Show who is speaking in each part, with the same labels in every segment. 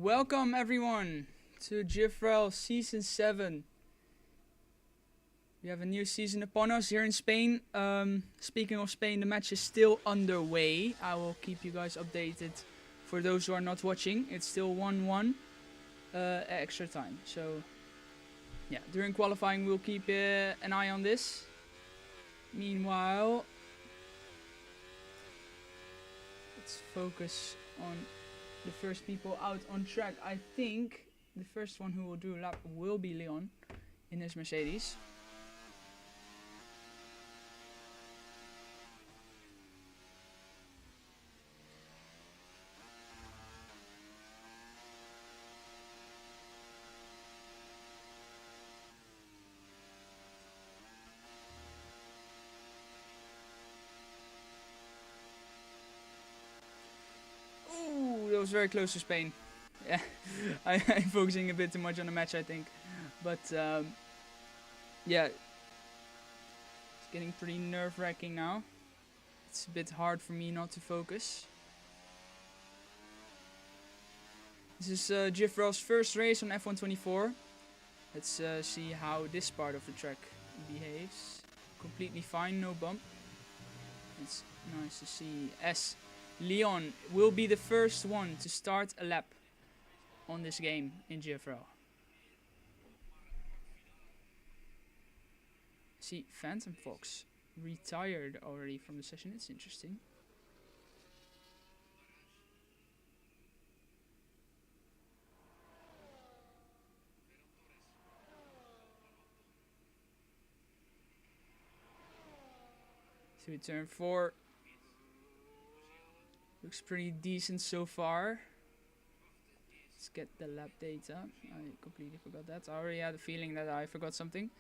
Speaker 1: Welcome everyone to GFRL Season 7. We have a new season upon us here in Spain. Speaking of Spain, the match is still underway. I will keep you guys updated for those who are not watching. It's still 1-1 extra time. So yeah, during qualifying we'll keep an eye on this. Meanwhile, let's focus on the first people out on track. I think the first one who will do a lap will be Leon in his Mercedes. That was very close to Spain. Yeah, I'm focusing a bit too much on the match, I think. But yeah, it's getting pretty nerve-wracking now. It's a bit hard for me not to focus. This is GFRL's first race on F124. Let's see how this part of the track behaves. Completely fine, no bump. It's nice to see as Leon will be the first one to start a lap on this game in GFRL. See, Phantom Fox retired already from the session. It's interesting. So turn 4. Looks pretty decent so far. Let's get the lap data. I completely forgot that. I already had a feeling that I forgot something.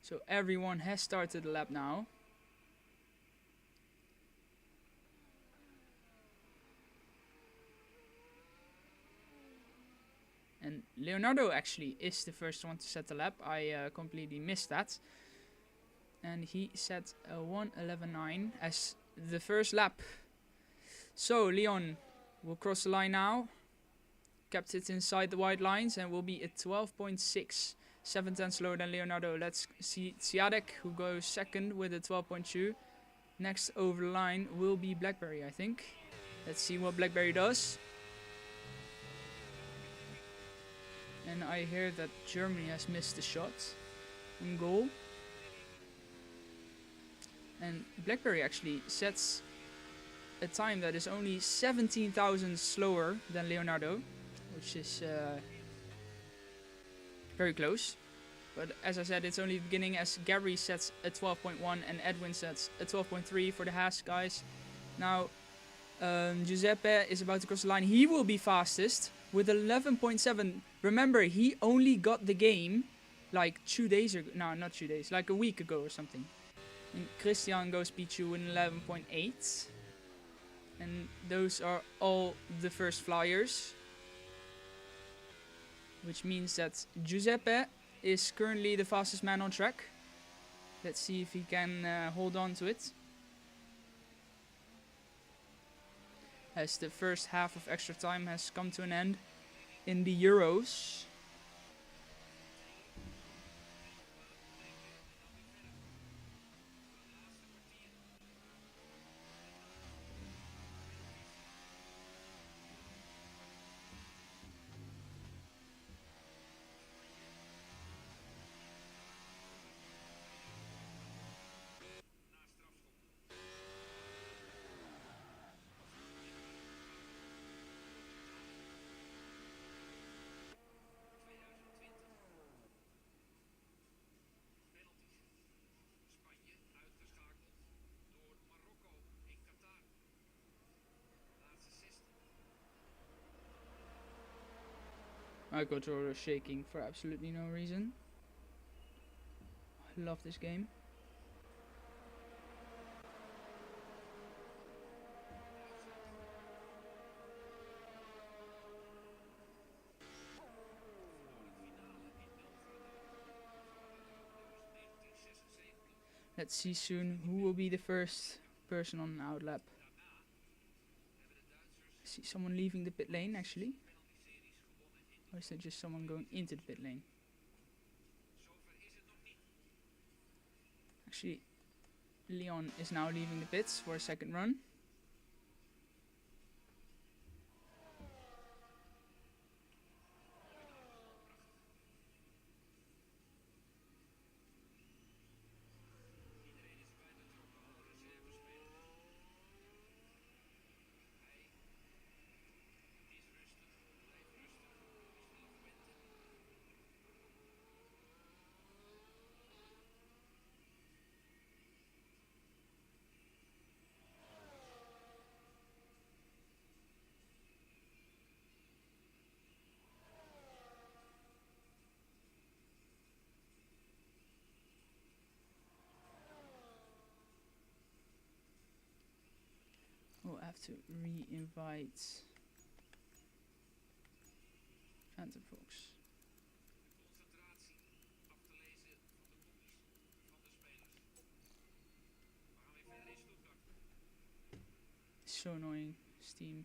Speaker 1: So everyone has started the lap now. And Leonardo actually is the first one to set the lap. I completely missed that. And he set a 1:11.9 as the first lap. So Leon will cross the line now. Kept it inside the white lines and will be at 12.6. 7/10 slower than Leonardo. Let's see Tsiadek, who goes second with a 12.2. Next over the line will be Blackberry, I think. Let's see what Blackberry does. And I hear that Germany has missed the shot in goal. And Blackberry actually sets a time that is only 17,000 slower than Leonardo, which is very close. But as I said, it's only the beginning, as Gary sets a 12.1 and Edwin sets a 12.3 for the Haas guys. Now Giuseppe is about to cross the line. He will be fastest with 11.7. Remember, he only got the game like 2 days ago. No, not 2 days, like a week ago or something. And Christian goes P2 with 11.8. And those are all the first flyers. Which means that Giuseppe is currently the fastest man on track. Let's see if he can hold on to it. As the first half of extra time has come to an end in the Euros. My controller is shaking for absolutely no reason. I love this game. Let's see soon who will be the first person on an out lap. I see someone leaving the pit lane actually. Or is that just someone going into the pit lane? Actually, Leon is now leaving the pits for a second run. We'll have to re-invite Phantom Fox. So annoying, Steam.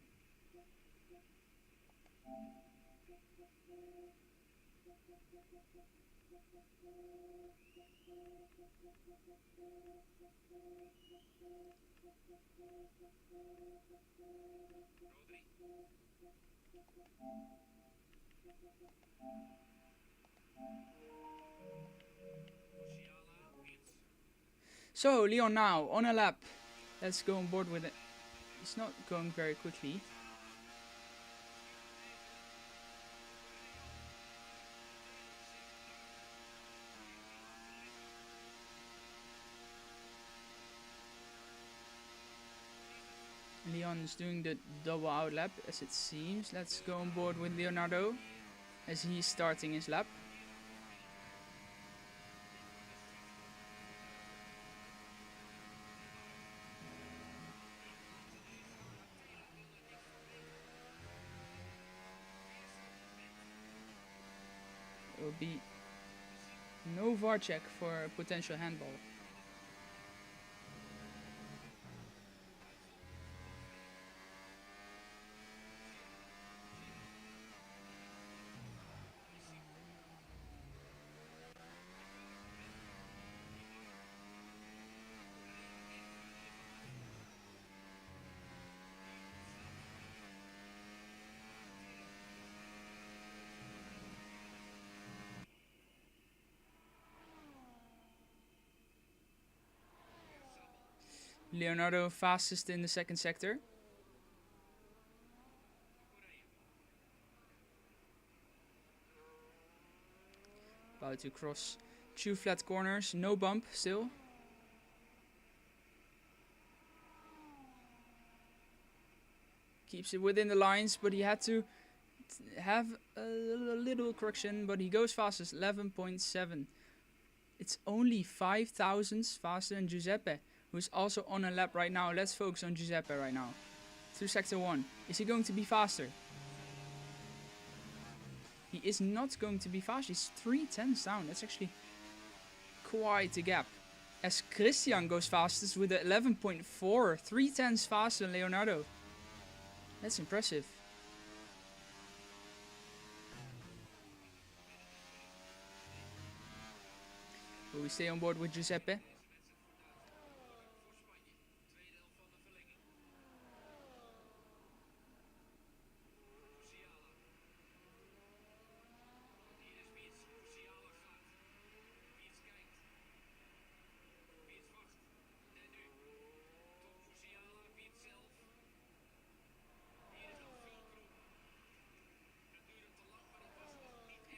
Speaker 1: So Leon now on a lap. Let's go on board with it. It's not going very quickly. Leon is doing the double out lap as it seems. Let's go on board with Leonardo as he's starting his lap. There will be no VAR check for a potential handball. Leonardo fastest in the second sector. About to cross 2 flat corners, no bump still. Keeps it within the lines, but he had to have a little correction, but he goes fastest, 11.7. It's only 5 thousandths faster than Giuseppe, who's also on a lap right now. Let's focus on Giuseppe right now. Through sector 1. Is he going to be faster? He is not going to be fast. He's 3 tenths down. That's actually quite a gap. As Christian goes fastest with a 11.4. 3 tenths faster than Leonardo. That's impressive. Will we stay on board with Giuseppe?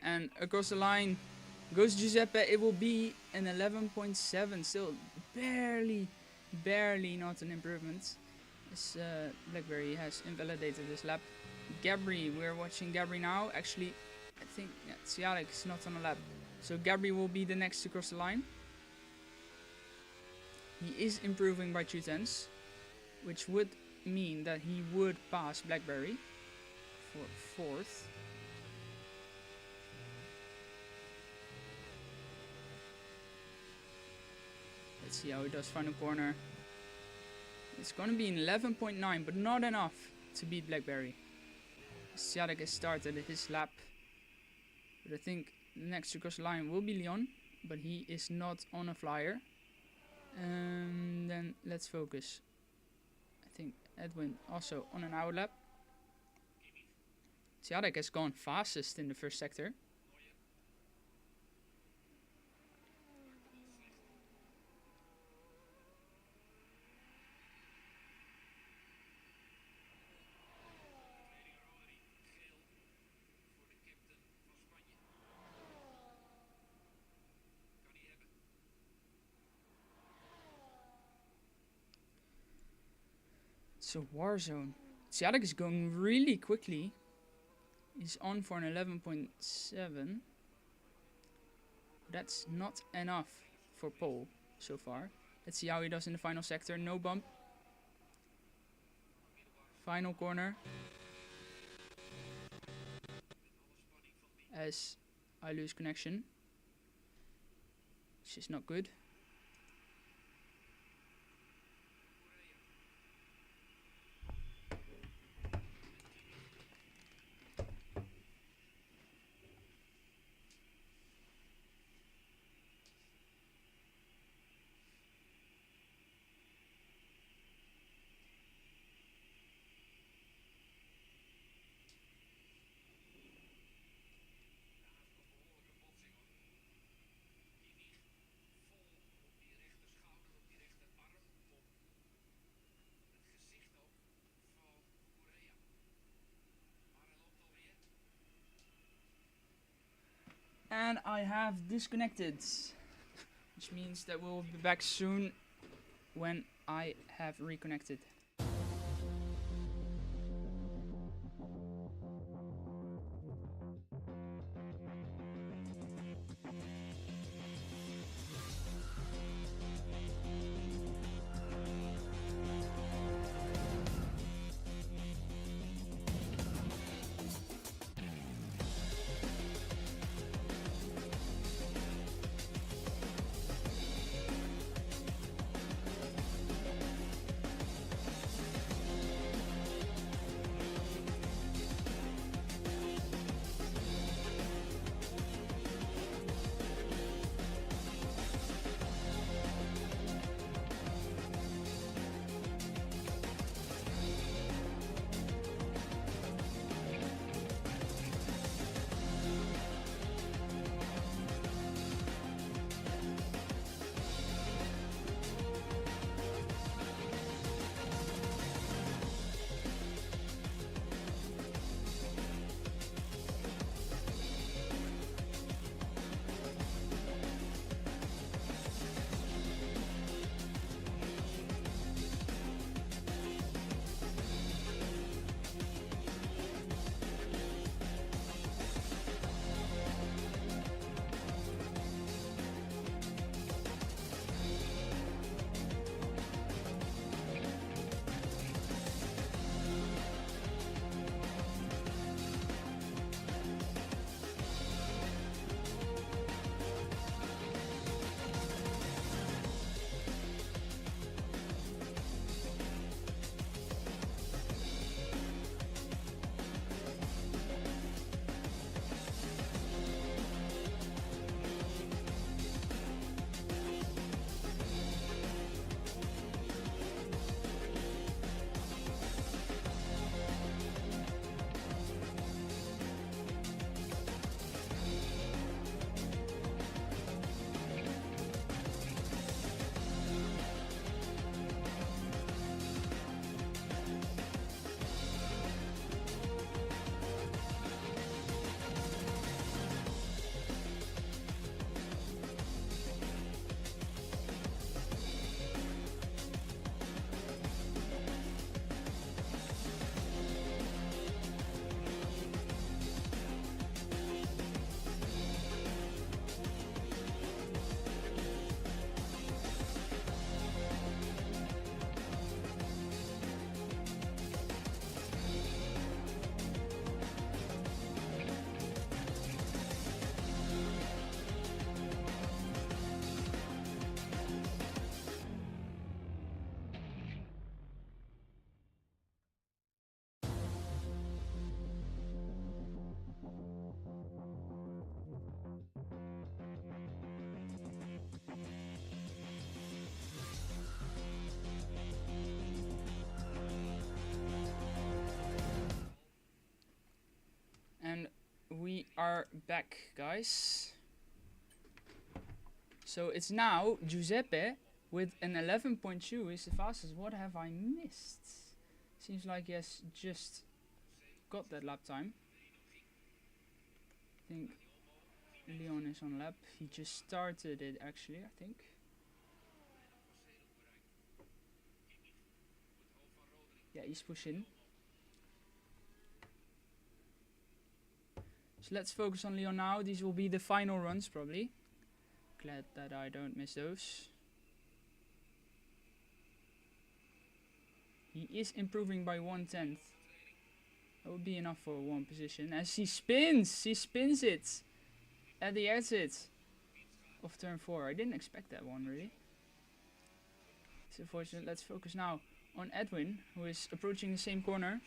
Speaker 1: And across the line goes Giuseppe. It will be an 11.7. Still barely not an improvement. As Blackberry has invalidated this lap. Gabri, we're watching Gabri now. Actually, I think Cialek is not on a lap. So Gabri will be the next to cross the line. He is improving by 2 tenths, which would mean that he would pass Blackberry for 4th. Let's see how he does final corner. It's gonna be an 11.9, but not enough to beat Blackberry. Siadek has started his lap, but I think the next to cross the line will be Leon, but he is not on a flyer. And then let's focus. I think Edwin also on an hour lap. Siadek has gone fastest in the first sector. So Warzone. Siadek is going really quickly. He's on for an 11.7. That's not enough for pole so far. Let's see how he does in the final sector. No bump. Final corner. As I lose connection. Which is not good. And I have disconnected, which means that we'll be back soon when I have reconnected. are back, guys. So it's now Giuseppe with an 11.2 is the fastest. What have I missed? Seems like he has just got that lap time. I think Leon is on lap. He just started it actually, I think. Yeah, he's pushing. So let's focus on Leon now. These will be the final runs probably. Glad that I don't miss those. He is improving by 1/10. That would be enough for one position. As he spins it at the exit of turn 4. I didn't expect that one really. It's unfortunate. Let's focus now on Edwin, who is approaching the same corner.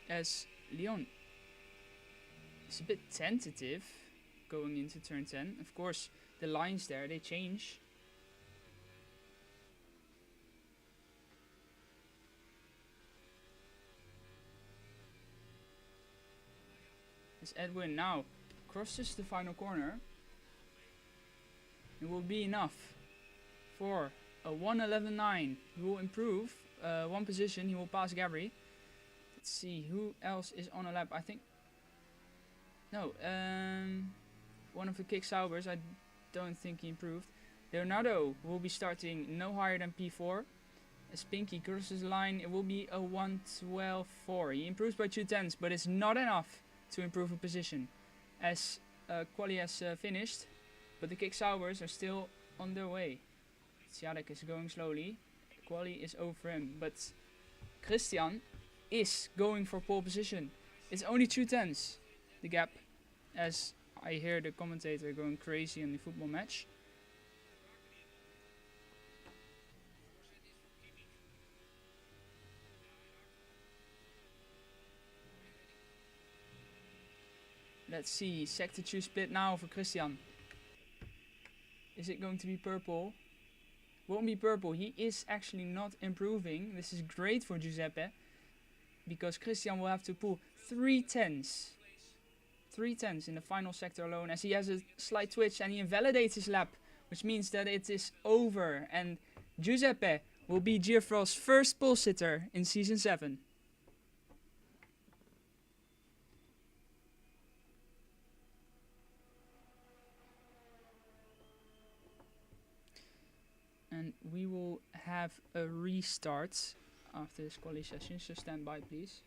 Speaker 1: As Leon is a bit tentative going into turn 10. Of course, the lines there, they change. As Edwin now crosses the final corner, it will be enough for a 1:11.9. He will improve one position. He will pass Gabri. Let's see who else is on a lap. I think no, one of the Kick Saubers. I don't think he improved. Leonardo will be starting no higher than P4. As Pinky crosses the line, it will be a 1:12.4. He improves by 2/10, but it's not enough to improve a position. As Quali has finished, but the Kick Saubers are still on their way. Siadek is going slowly. Quali is over him, but Christian is going for pole position. It's only 2/10, the gap, as I hear the commentator going crazy on the football match. Let's see, sector 2 split now for Christian. Is it going to be purple? Won't be purple. He is actually not improving. This is great for Giuseppe, because Christian will have to pull 3/10. 3/10 in the final sector alone, as he has a slight twitch and he invalidates his lap, which means that it is over, and Giuseppe will be GFRL's first pole sitter in season 7. And we will have a restart after this quali session, so stand by please.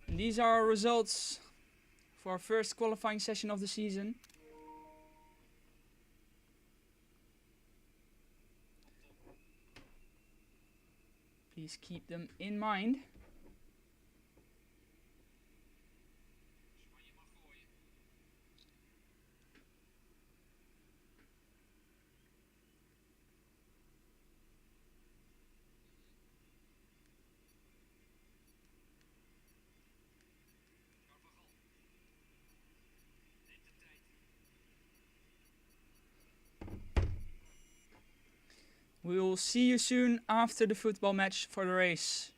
Speaker 1: And these are our results for our first qualifying session of the season. Please keep them in mind. We will see you soon after the football match for the race.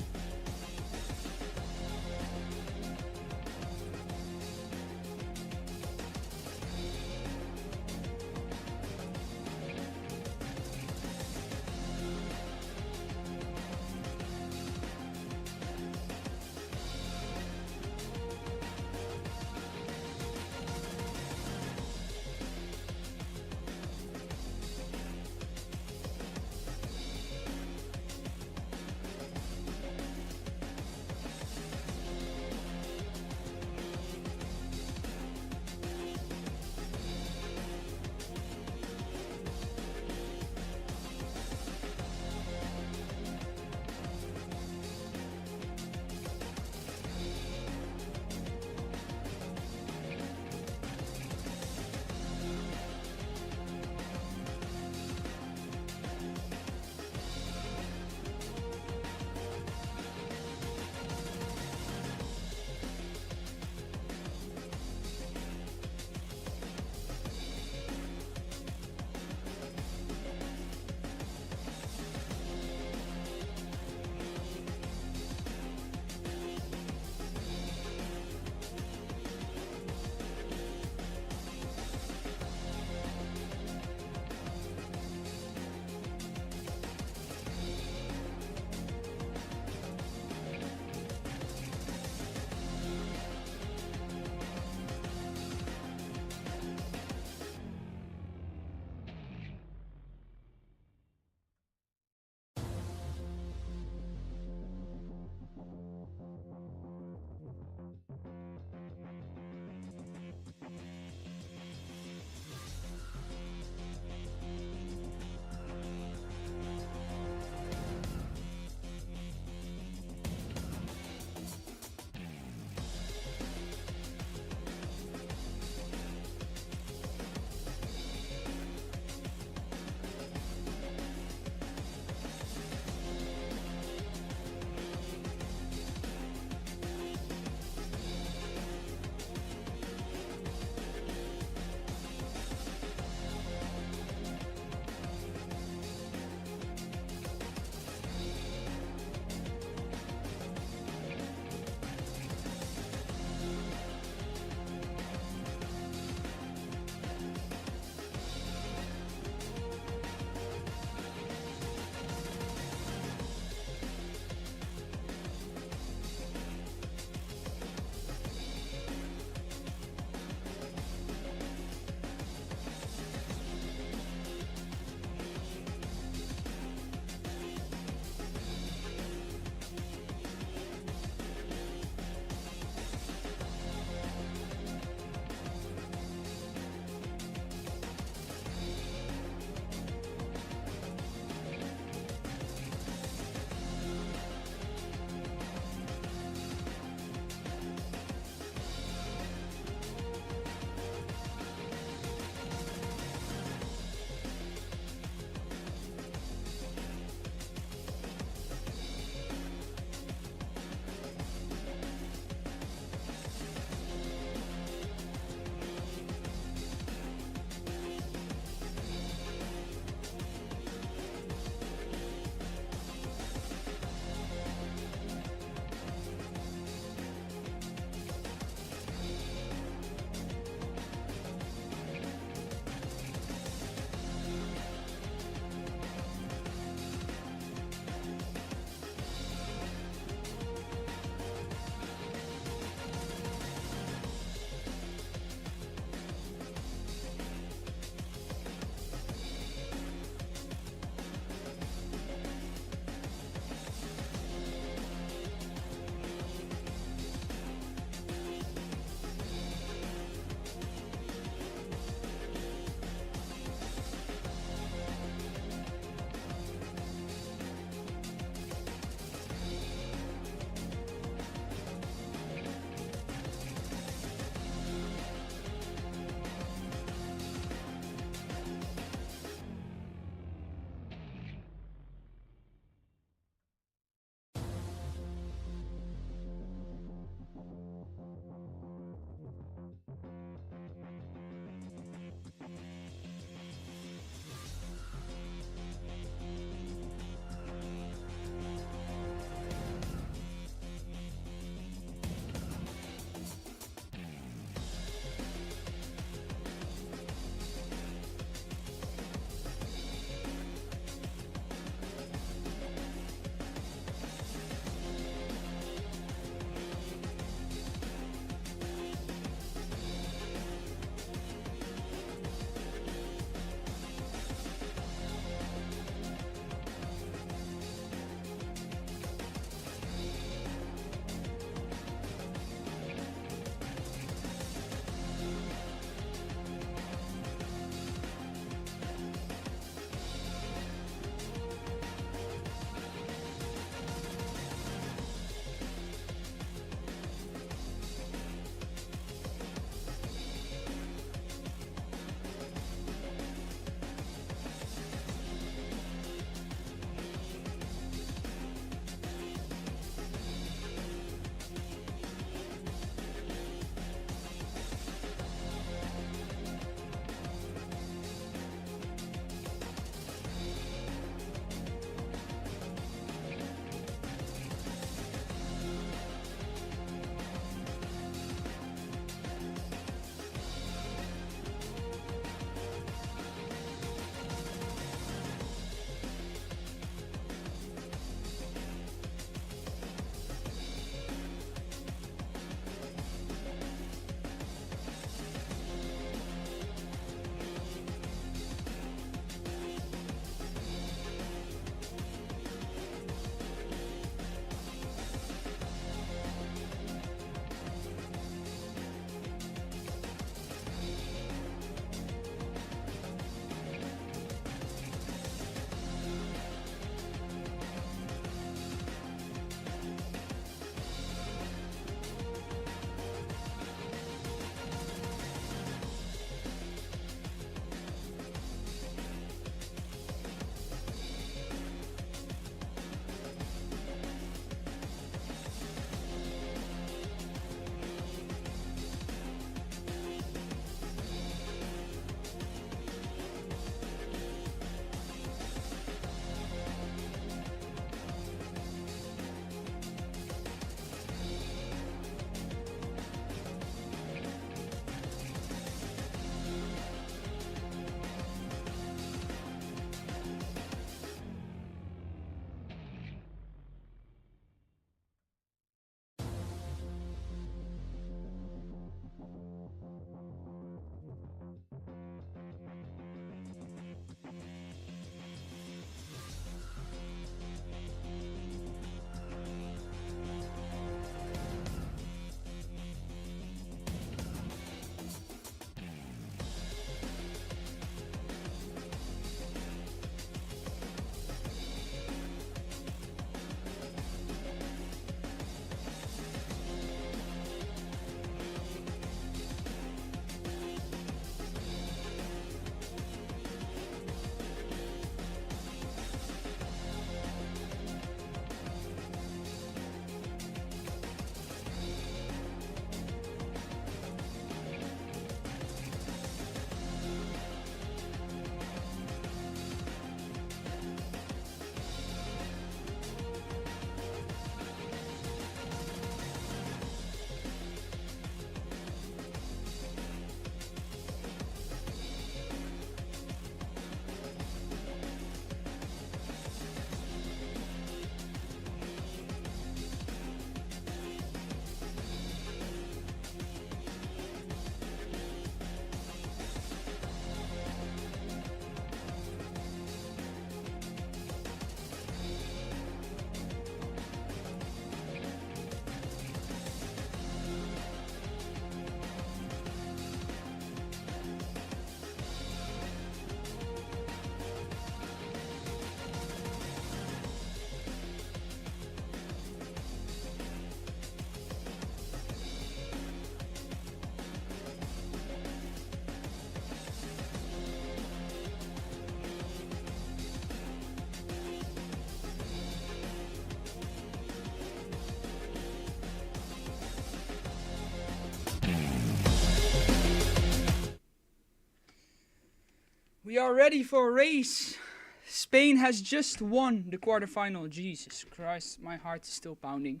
Speaker 1: We are ready for a race. Spain has just won the quarterfinal. Jesus Christ, my heart is still pounding.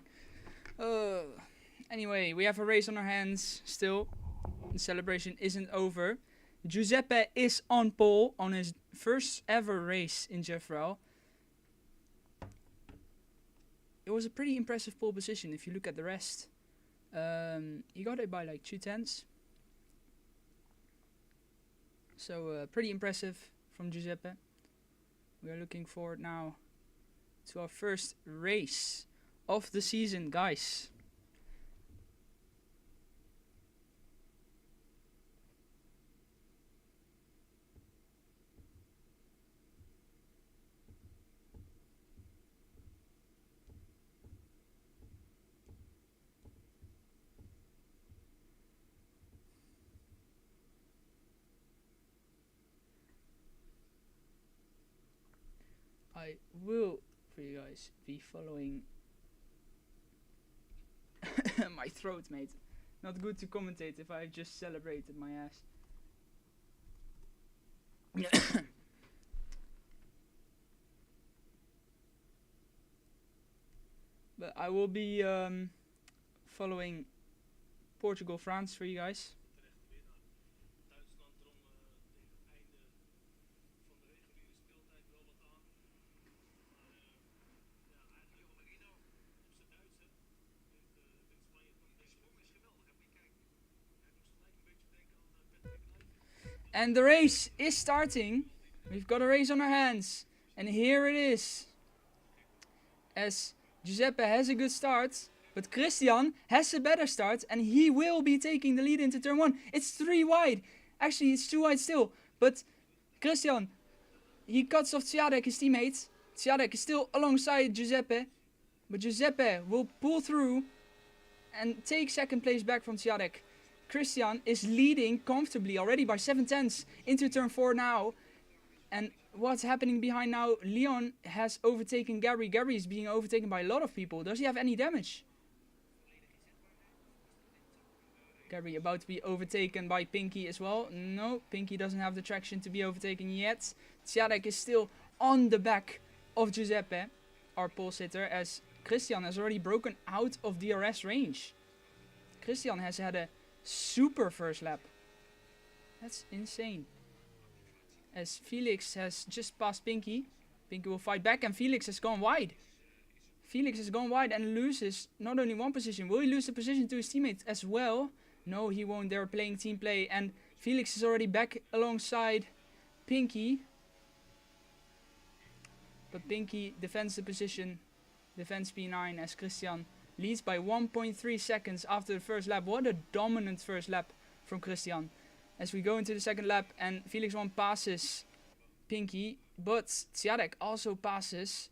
Speaker 1: Anyway, we have a race on our hands still. The celebration isn't over. Giuseppe is on pole on his first ever race in GFRL. It was a pretty impressive pole position if you look at the rest. He got it by like 2/10. So pretty impressive from Giuseppe. We are looking forward now to our first race of the season, guys. I will, for you guys, be following my throat, mate. Not good to commentate if I've just celebrated my ass. But I will be following Portugal-France for you guys. And the race is starting. We've got a race on our hands. And here it is. As Giuseppe has a good start, but Christian has a better start, and he will be taking the lead into turn 1. It's 3 wide. Actually, it's 2 wide still. But Christian, he cuts off Tjadek, his teammate. Tjadek is still alongside Giuseppe. But Giuseppe will pull through and take second place back from Tjadek. Christian is leading comfortably already by 7/10 into turn 4 now. And what's happening behind now? Leon has overtaken Gary. Gary is being overtaken by a lot of people. Does he have any damage? Gary about to be overtaken by Pinky as well. No, Pinky doesn't have the traction to be overtaken yet. Tjadek is still on the back of Giuseppe, our pole sitter, as Christian has already broken out of DRS range. Christian has had a super first lap. That's insane. As Felix has just passed Pinky. Pinky will fight back and Felix has gone wide. Felix has gone wide and loses not only one position. Will he lose the position to his teammate as well? No, he won't. They're playing team play and Felix is already back alongside Pinky. But Pinky defends the position. Defends P9 as Christian leads by 1.3 seconds after the first lap. What a dominant first lap from Christian. As we go into the second lap and Felix 1 passes Pinky, but Tjadek also passes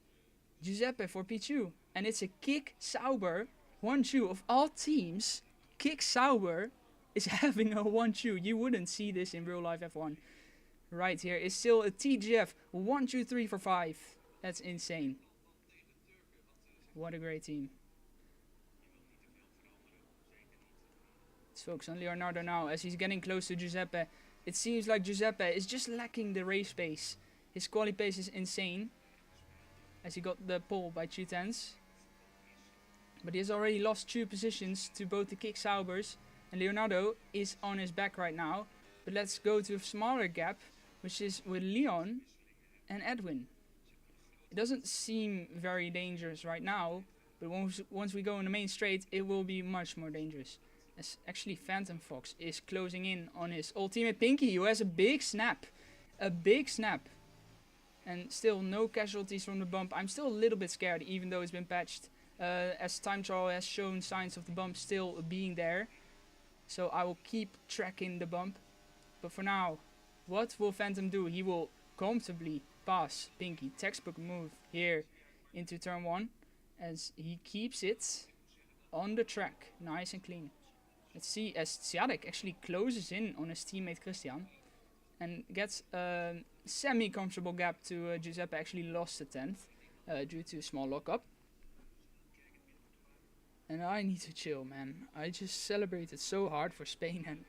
Speaker 1: Giuseppe for P2. And it's a Kick Sauber 1-2 of all teams. Kick Sauber is having a 1-2. You wouldn't see this in real life F1. Right here is still a TGF 1-2-3 for 5. That's insane. What a great team. Let's focus on Leonardo now as he's getting close to Giuseppe. It seems like Giuseppe is just lacking the race pace. His quali pace is insane as he got the pole by 2/10. But he has already lost 2 positions to both the Kick Saubers. And Leonardo is on his back right now. But let's go to a smaller gap, which is with Leon and Edwin. It doesn't seem very dangerous right now. But once we go in the main straight, it will be much more dangerous. As actually Phantom Fox is closing in on his old teammate Pinky, who has a big snap. A big snap. And still no casualties from the bump. I'm still a little bit scared, even though it's been patched. As time trial has shown signs of the bump still being there. So I will keep tracking the bump. But for now, what will Phantom do? He will comfortably pass Pinky. Textbook move here into turn 1. As he keeps it on the track. Nice and clean. Let's see as Tjadek actually closes in on his teammate Christian. And gets a semi-comfortable gap to Giuseppe. Actually lost the 10th due to a small lockup. And I need to chill, man. I just celebrated so hard for Spain and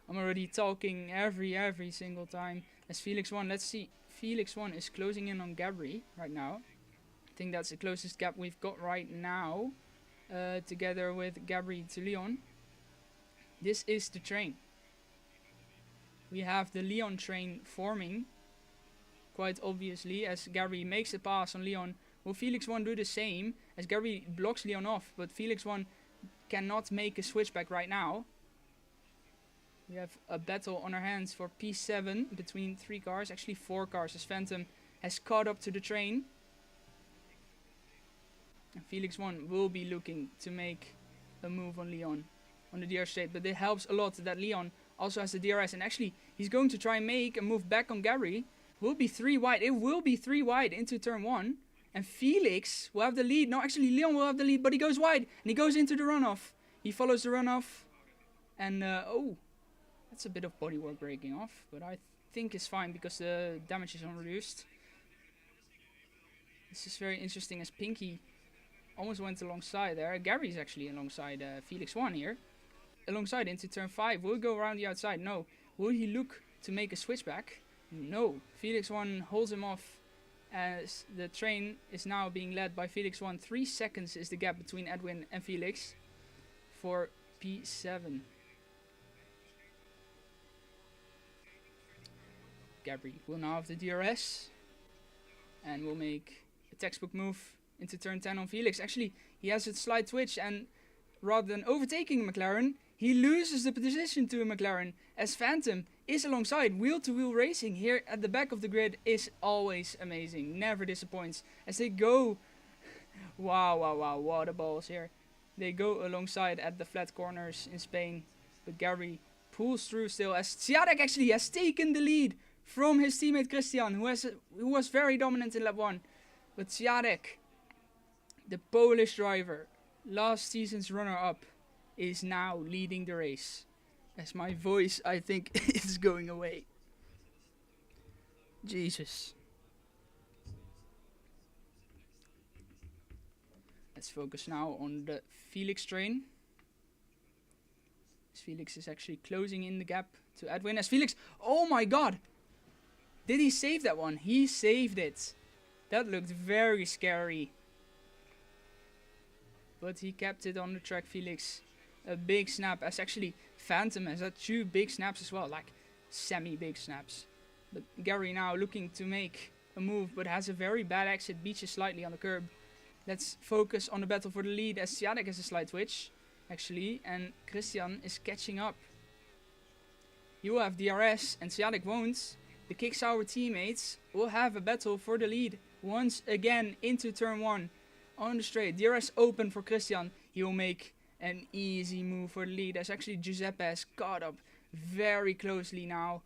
Speaker 1: I'm already talking every single time. As Felix 1, let's see. Felix 1 is closing in on Gabri right now. I think that's the closest gap we've got right now. Together with Gabri to Leon. This is the train. We have the Leon train forming. Quite obviously, as Gabri makes a pass on Leon. Will Felix 1 do the same? As Gabri blocks Leon off, but Felix 1 cannot make a switchback right now. We have a battle on our hands for P7 between 3 cars, actually 4 cars, as Phantom has caught up to the train. And Felix 1 will be looking to make a move on Leon on the DRS straight, but it helps a lot that Leon also has the DRS, and actually he's going to try and make a move back on Gabri. Will be 3 wide, it will be 3 wide into turn 1, and Felix will have the lead. No, actually Leon will have the lead, but he goes wide, and he goes into the runoff. He follows the runoff, and oh, that's a bit of bodywork breaking off, but I think it's fine because the damage is unreduced. This is very interesting as Pinky almost went alongside there. Gary's actually alongside Felix 1 here. Alongside into turn 5. Will he go around the outside? No. Will he look to make a switchback? No. Felix 1 holds him off as the train is now being led by Felix 1. 3 seconds is the gap between Edwin and Felix for P7. Gabri will now have the DRS and will make a textbook move into turn 10 on Felix. Actually, he has a slight twitch, and rather than overtaking McLaren, he loses the position to a McLaren as Phantom is alongside. Wheel-to-wheel racing here at the back of the grid is always amazing, never disappoints. As they go, wow, what a balls here. They go alongside at the flat corners in Spain, but Gabri pulls through still as Ciadek actually has taken the lead from his teammate Christian, who was very dominant in lap 1. But Ciadek, the Polish driver, last season's runner-up, is now leading the race. As my voice, I think, is going away. Jesus. Let's focus now on the Felix train. As Felix is actually closing in the gap to Edwin. As Felix, oh my god! Did he save that one? He saved it. That looked very scary. But he kept it on the track, Felix. A big snap, as actually Phantom has had 2 big snaps as well, like semi-big snaps. But Gary now looking to make a move, but has a very bad exit, beaches slightly on the curb. Let's focus on the battle for the lead, as Ciadek has a slight twitch, actually, and Christian is catching up. He will have DRS, and Ciadek won't. The Kick-Sour teammates will have a battle for the lead once again into turn 1 on the straight. DRS open for Christian. He will make an easy move for the lead, as actually Giuseppe has caught up very closely now.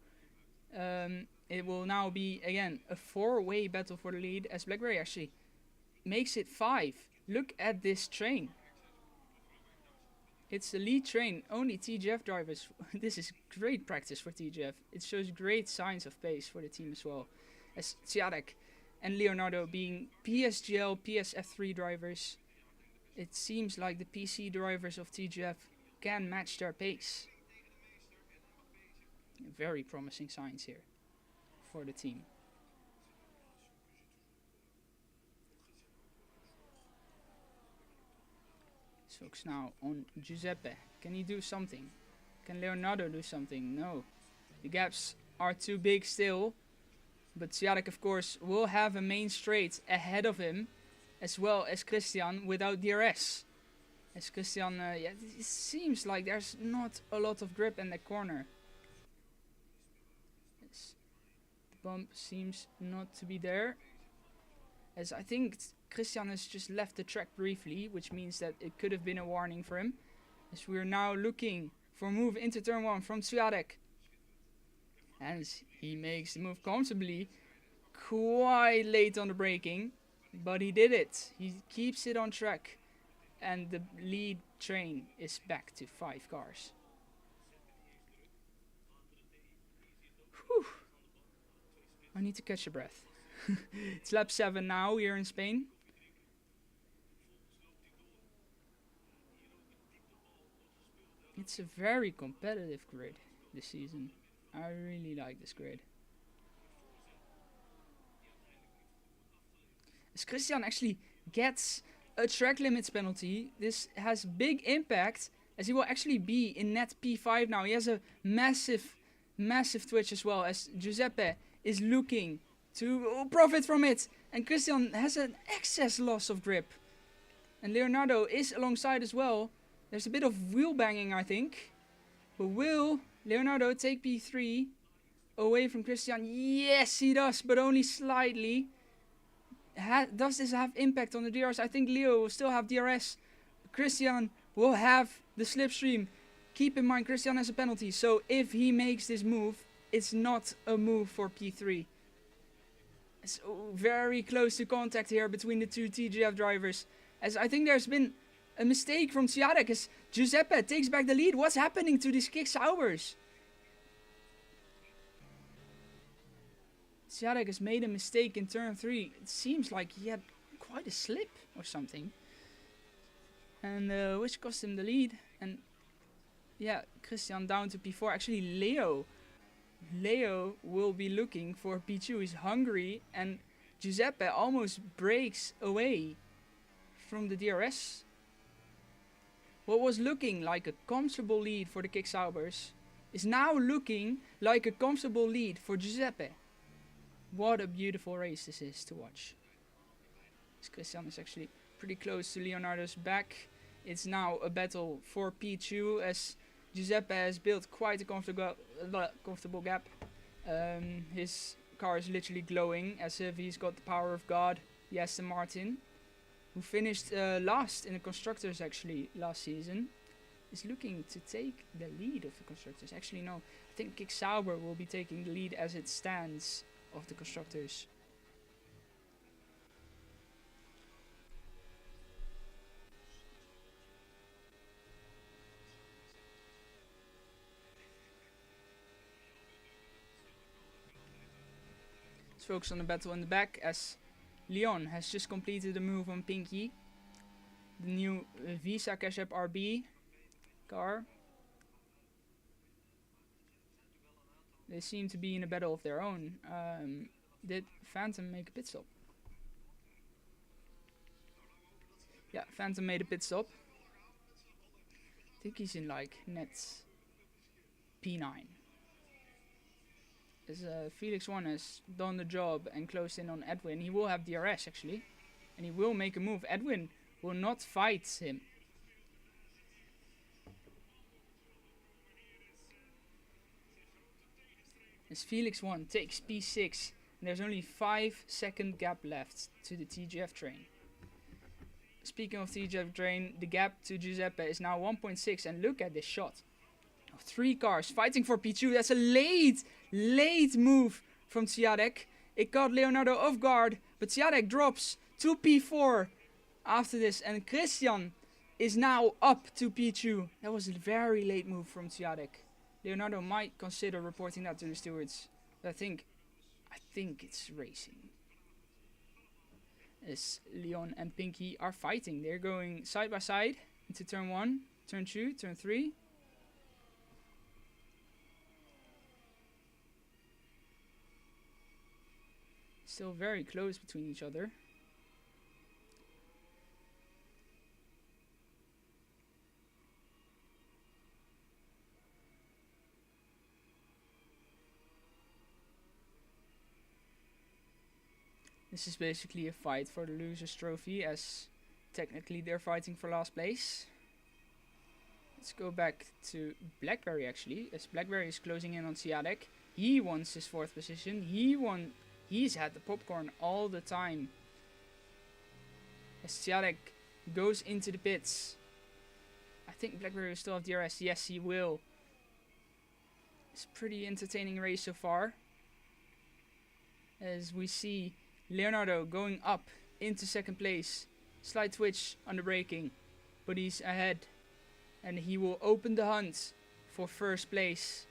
Speaker 1: It will now be again a 4-way battle for the lead, as Blackberry actually makes it 5. Look at this train. It's the lead train, only TGF drivers. This is great practice for TGF. It shows great signs of pace for the team as well. As Ciadek and Leonardo being PSGL, PSF3 drivers, it seems like the PC drivers of TGF can match their pace. Very promising signs here for the team. Focus now on Giuseppe. Can he do something? Can Leonardo do something? No. The gaps are too big still. But Ciadek, of course, will have a main straight ahead of him, as well as Christian without DRS. As Christian, yeah, it seems like there's not a lot of grip in the corner. Yes. The bump seems not to be there. As I think Christian has just left the track briefly, which means that it could have been a warning for him. As we are now looking for a move into turn 1 from Ciadek. And he makes the move comfortably, quite late on the braking, but he did it. He keeps it on track, and the lead train is back to 5 cars. Whew. I need to catch a breath. It's lap 7 now here in Spain. It's a very competitive grid this season. I really like this grid. As Christian actually gets a track limits penalty, this has big impact as he will actually be in net P5 now. He has a massive twitch as well, as Giuseppe is looking to profit from it. And Christian has an excess loss of grip. And Leonardo is alongside as well. There's a bit of wheel banging, I think. But will Leonardo take P3 away from Christian? Yes, he does, but only slightly. Does this have impact on the DRS? I think Leo will still have DRS. Christian will have the slipstream. Keep in mind, Christian has a penalty. So if he makes this move, it's not a move for P3. It's very close to contact here between the two TGF drivers. As I think there's been a mistake from Siadek as Giuseppe takes back the lead. What's happening to these kick Saubers? Siadek has made a mistake in turn 3. It seems like he had quite a slip or something. And which cost him the lead. And yeah, Christian down to P4. Actually, Leo will be looking for P2. He's hungry. And Giuseppe almost breaks away from the DRS. What was looking like a comfortable lead for the Kick Saubers is now looking like a comfortable lead for Giuseppe. What a beautiful race this is to watch. This Christian is actually pretty close to Leonardo's back. It's now a battle for P2 as Giuseppe has built quite a comfortable gap. His car is literally glowing as if he's got the power of God. The Aston Martin, who finished last in the Constructors actually last season, is looking to take the lead of the Constructors. Actually no, I think Kick Sauber will be taking the lead as it stands of the Constructors. Let's focus on the battle in the back as Leon has just completed a move on Pinky, the new Visa Cash App RB car. They seem to be in a battle of their own. Did Phantom make a pit stop? Yeah, Phantom made a pit stop. I think he's in like net P9. As Felix 1 has done the job and closed in on Edwin, he will have DRS actually. And he will make a move. Edwin will not fight him. As Felix 1 takes P6, and there's only 5-second gap left to the TGF train. Speaking of TGF train, the gap to Giuseppe is now 1.6, and look at this shot of 3 cars fighting for P2. That's a late move from Siadek. It caught Leonardo off guard, but Siadek drops to P4 after this, and Christian is now up to P2. That was a very late move from Siadek. Leonardo might consider reporting that to the stewards. But I think it's racing. As Leon and Pinky are fighting. They're going side by side into turn 1, turn 2, turn 3. Still very close between each other. This is basically a fight for the loser's trophy, as technically they're fighting for last place. Let's go back to Blackberry actually, as Blackberry is closing in on Siadek. He wants his 4th position. He's had the popcorn all the time. As Siadek goes into the pits. I think Blackberry will still have DRS. Yes, he will. It's a pretty entertaining race so far. As we see Leonardo going up into 2nd place. Slight twitch on the braking, but he's ahead. And he will open the hunt for 1st place.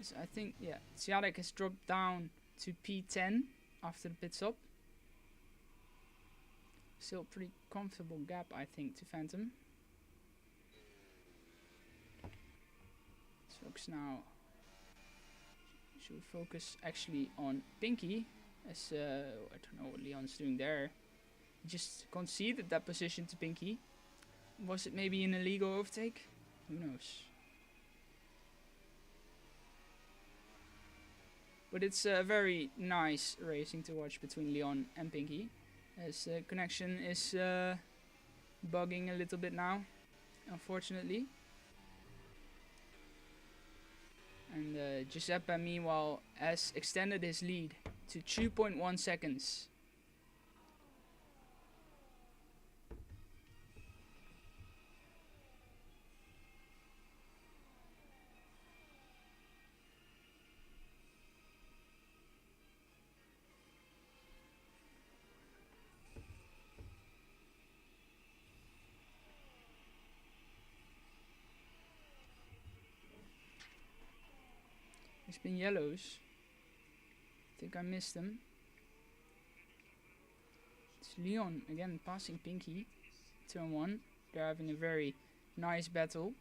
Speaker 1: So I think, yeah, Siadek has dropped down to P10 after the pit stop. Still pretty comfortable gap, I think, to Phantom. Focus now. Should focus actually on Pinky. As I don't know what Leon's doing there. Just conceded that position to Pinky. Was it maybe an illegal overtake? Who knows? But it's very nice racing to watch between Leon and Pinky. As connection is bugging a little bit now, unfortunately. And Giuseppe, meanwhile, has extended his lead to 2.1 seconds. There's been yellows. I think I missed them. It's Leon again passing Pinky. Turn 1. They're having a very nice battle.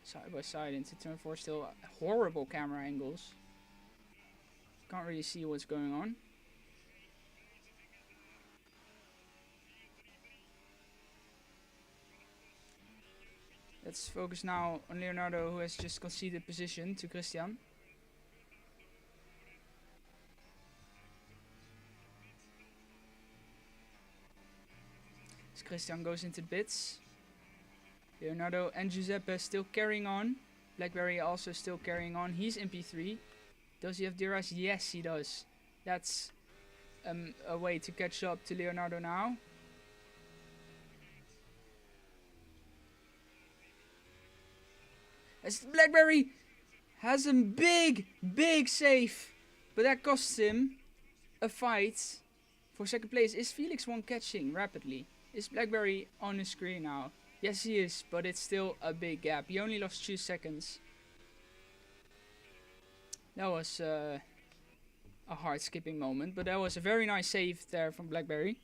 Speaker 1: Side by side into turn 4, still horrible camera angles. Can't really see what's going on. Let's focus now on Leonardo, who has just conceded position to Christian. As Christian goes into bits. Leonardo and Giuseppe still carrying on. Blackberry also still carrying on. He's in P3. Does he have DRS? Yes, he does. That's a way to catch up to Leonardo now. As Blackberry has a big save. But that costs him a fight for second place. Is Felix one catching rapidly? Is Blackberry on the screen now? Yes, he is, but it's still a big gap. He only lost 2 seconds. That was a hard skipping moment, but that was a very nice save there from Blackberry.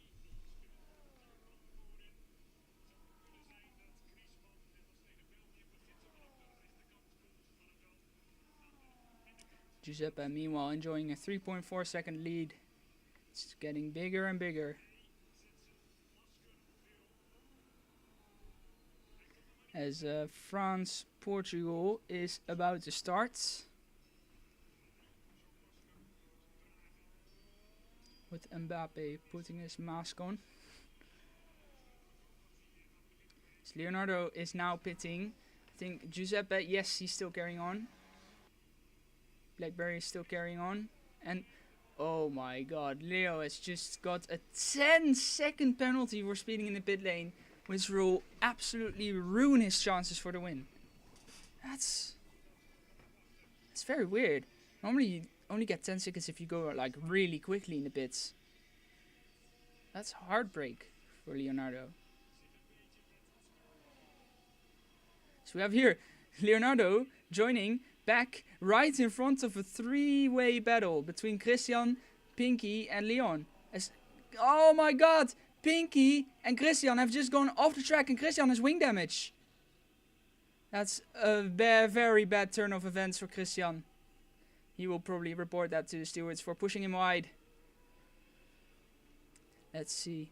Speaker 1: Giuseppe, meanwhile, enjoying a 3.4 second lead. It's getting bigger and bigger. As France-Portugal is about to start. With Mbappe putting his mask on. So Leonardo is now pitting. I think Giuseppe, yes, he's still carrying on. Blackberry is still carrying on. And oh my god, Leo has just got a 10-second penalty for speeding in the pit lane, which will absolutely ruin his chances for the win. That's very weird. Normally you only get 10 seconds if you go like really quickly in the pits. That's heartbreak for Leonardo. So we have here Leonardo joining back right in front of a 3-way battle between Christian, Pinky and Leon. Oh my god! Pinky and Christian have just gone off the track and Christian has wing damage. That's a very bad turn of events for Christian. He will probably report that to the stewards for pushing him wide. Let's see.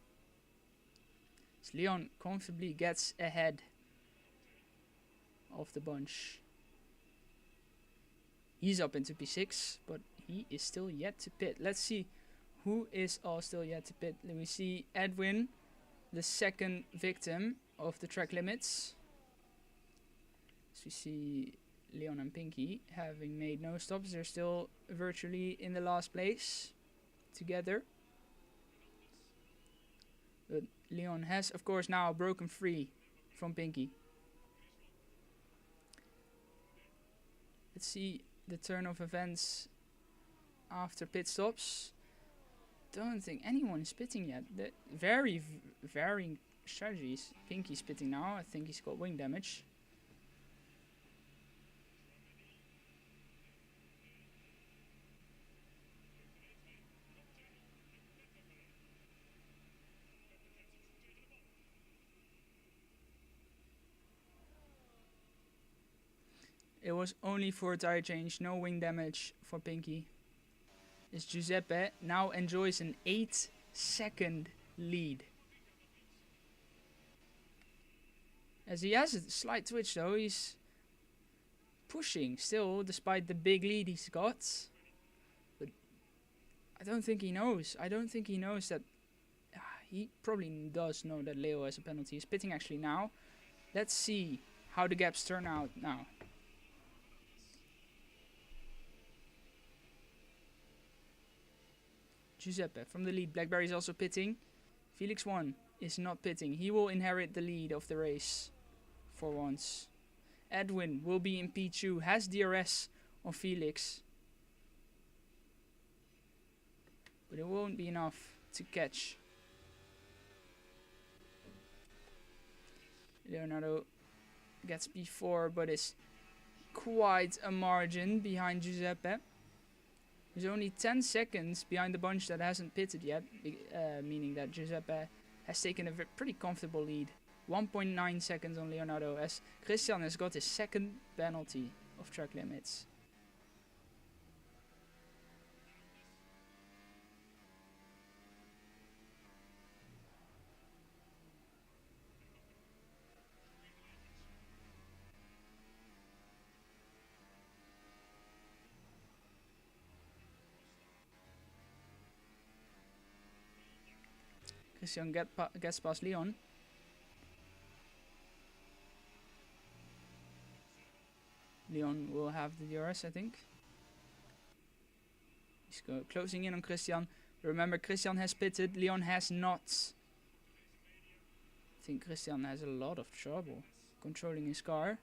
Speaker 1: So Leon comfortably gets ahead of the bunch. He's up into P6, but he is still yet to pit. Let's see who is all still yet to pit. Let me see Edwin, the second victim of the track limits. So we see Leon and Pinky having made no stops. They're still virtually in the last place together. But Leon has, of course, now broken free from Pinky. Let's see the turn of events after pit stops. Don't think anyone is pitting yet. Very varying strategies. Pinky's pitting now. I think he's got wing damage. It was only for a tire change, no wing damage for Pinky. As Giuseppe now enjoys an 8-second lead. As he has a slight twitch though, he's pushing still despite the big lead he's got. But I don't think he knows. I don't think he knows that. He probably does know that Leo has a penalty. He's pitting actually now. Let's see how the gaps turn out now. Giuseppe from the lead. Blackberry is also pitting. Felix 1 is not pitting. He will inherit the lead of the race for once. Edwin will be in P2. Has DRS on Felix. But it won't be enough to catch. Leonardo gets P4, but is quite a margin behind Giuseppe. He's only 10 seconds behind the bunch that hasn't pitted yet, meaning that Giuseppe has taken a pretty comfortable lead. 1.9 seconds on Leonardo, as Christian has got his second penalty of track limits. Christian gets past Leon. Leon will have the DRS, I think. He's closing in on Christian. Remember, Christian has pitted, Leon has not. I think Christian has a lot of trouble controlling his car.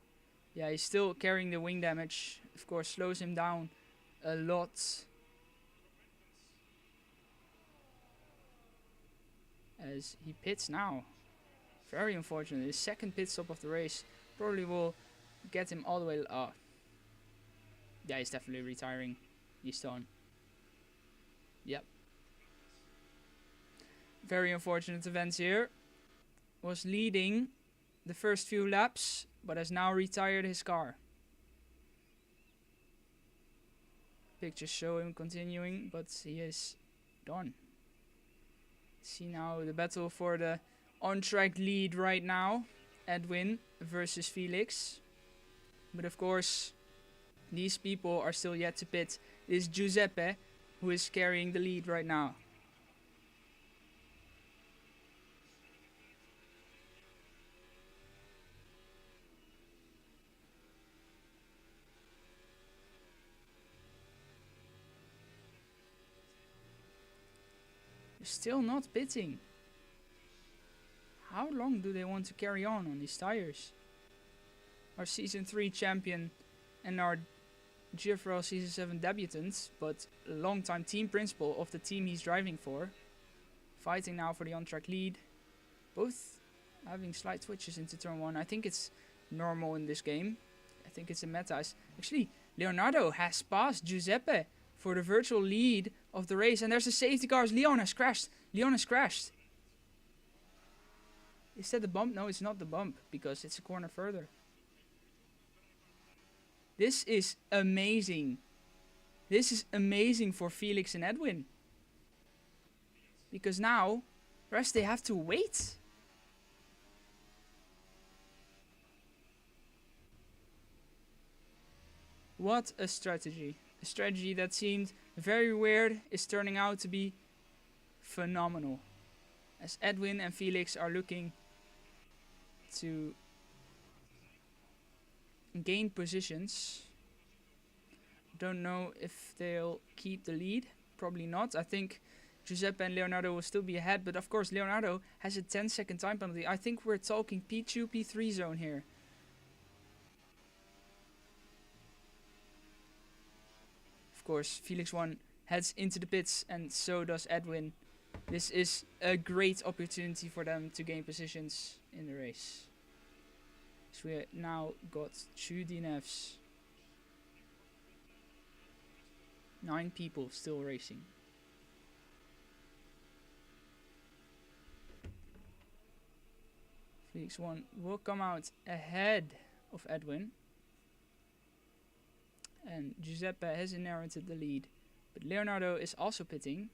Speaker 1: Yeah, he's still carrying the wing damage. Of course, slows him down a lot. As he pits now. Very unfortunate. His second pit stop of the race probably will get him all the way up. Yeah, he's definitely retiring. He's done. Yep. Very unfortunate events here. Was leading the first few laps, but has now retired his car. Pictures show him continuing, but he is done. See now the battle for the on-track lead right now. Edwin versus Felix. But of course, these people are still yet to pit. It is Giuseppe who is carrying the lead right now. They're still not pitting. How long do they want to carry on these tires? Our Season 3 champion and our GFRL Season 7 debutant, but a long-time team principal of the team he's driving for. Fighting now for the on-track lead. Both having slight twitches into turn 1. I think it's normal in this game. I think it's a meta. Actually, Leonardo has passed Giuseppe for the virtual lead of the race. And there's the safety cars. Leon has crashed. Leon has crashed. Is that the bump? No, it's not the bump, because it's a corner further. This is amazing. This is amazing for Felix and Edwin. Because now, rest they have to wait. What a strategy. A strategy that seemed very weird is turning out to be phenomenal. As Edwin and Felix are looking to gain positions. Don't know if they'll keep the lead. Probably not. I think Giuseppe and Leonardo will still be ahead. But of course, Leonardo has a 10-second time penalty. I think we're talking P2, P3 zone here. Of course, Felix 1 heads into the pits, and so does Edwin. This is a great opportunity for them to gain positions in the race. So we now got 2 DNFs. 9 people still racing. Felix 1 will come out ahead of Edwin. And Giuseppe has inherited the lead. But Leonardo is also pitting.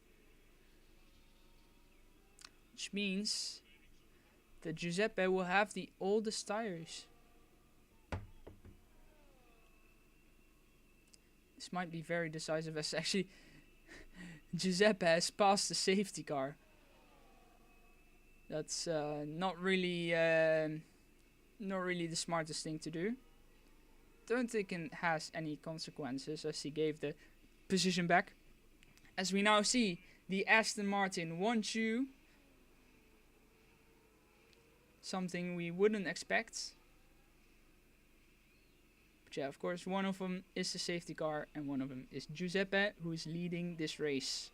Speaker 1: Which means that Giuseppe will have the oldest tires. This might be very decisive as actually Giuseppe has passed the safety car. That's not really the smartest thing to do. Don't think it has any consequences as he gave the position back. As we now see, the Aston Martin 1-2. Something we wouldn't expect. But yeah, of course, one of them is the safety car and one of them is Giuseppe, who is leading this race.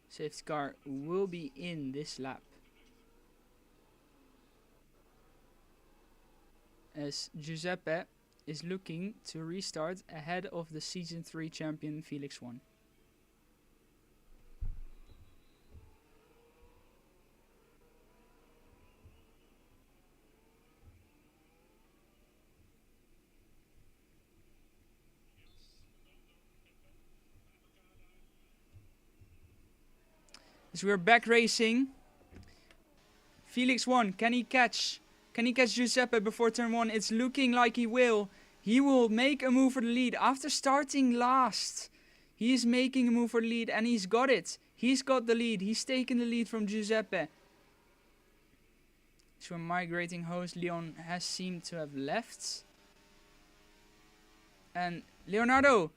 Speaker 1: Safety car will be in this lap. As Giuseppe is looking to restart ahead of the Season 3 champion Felix 1. As we're back racing, Felix 1, can he catch Giuseppe before turn 1? It's looking like he will. He will make a move for the lead after starting last. He is making a move for the lead and he's got it. He's got the lead. He's taken the lead from Giuseppe. So migrating host Leon has seemed to have left. And Leonardo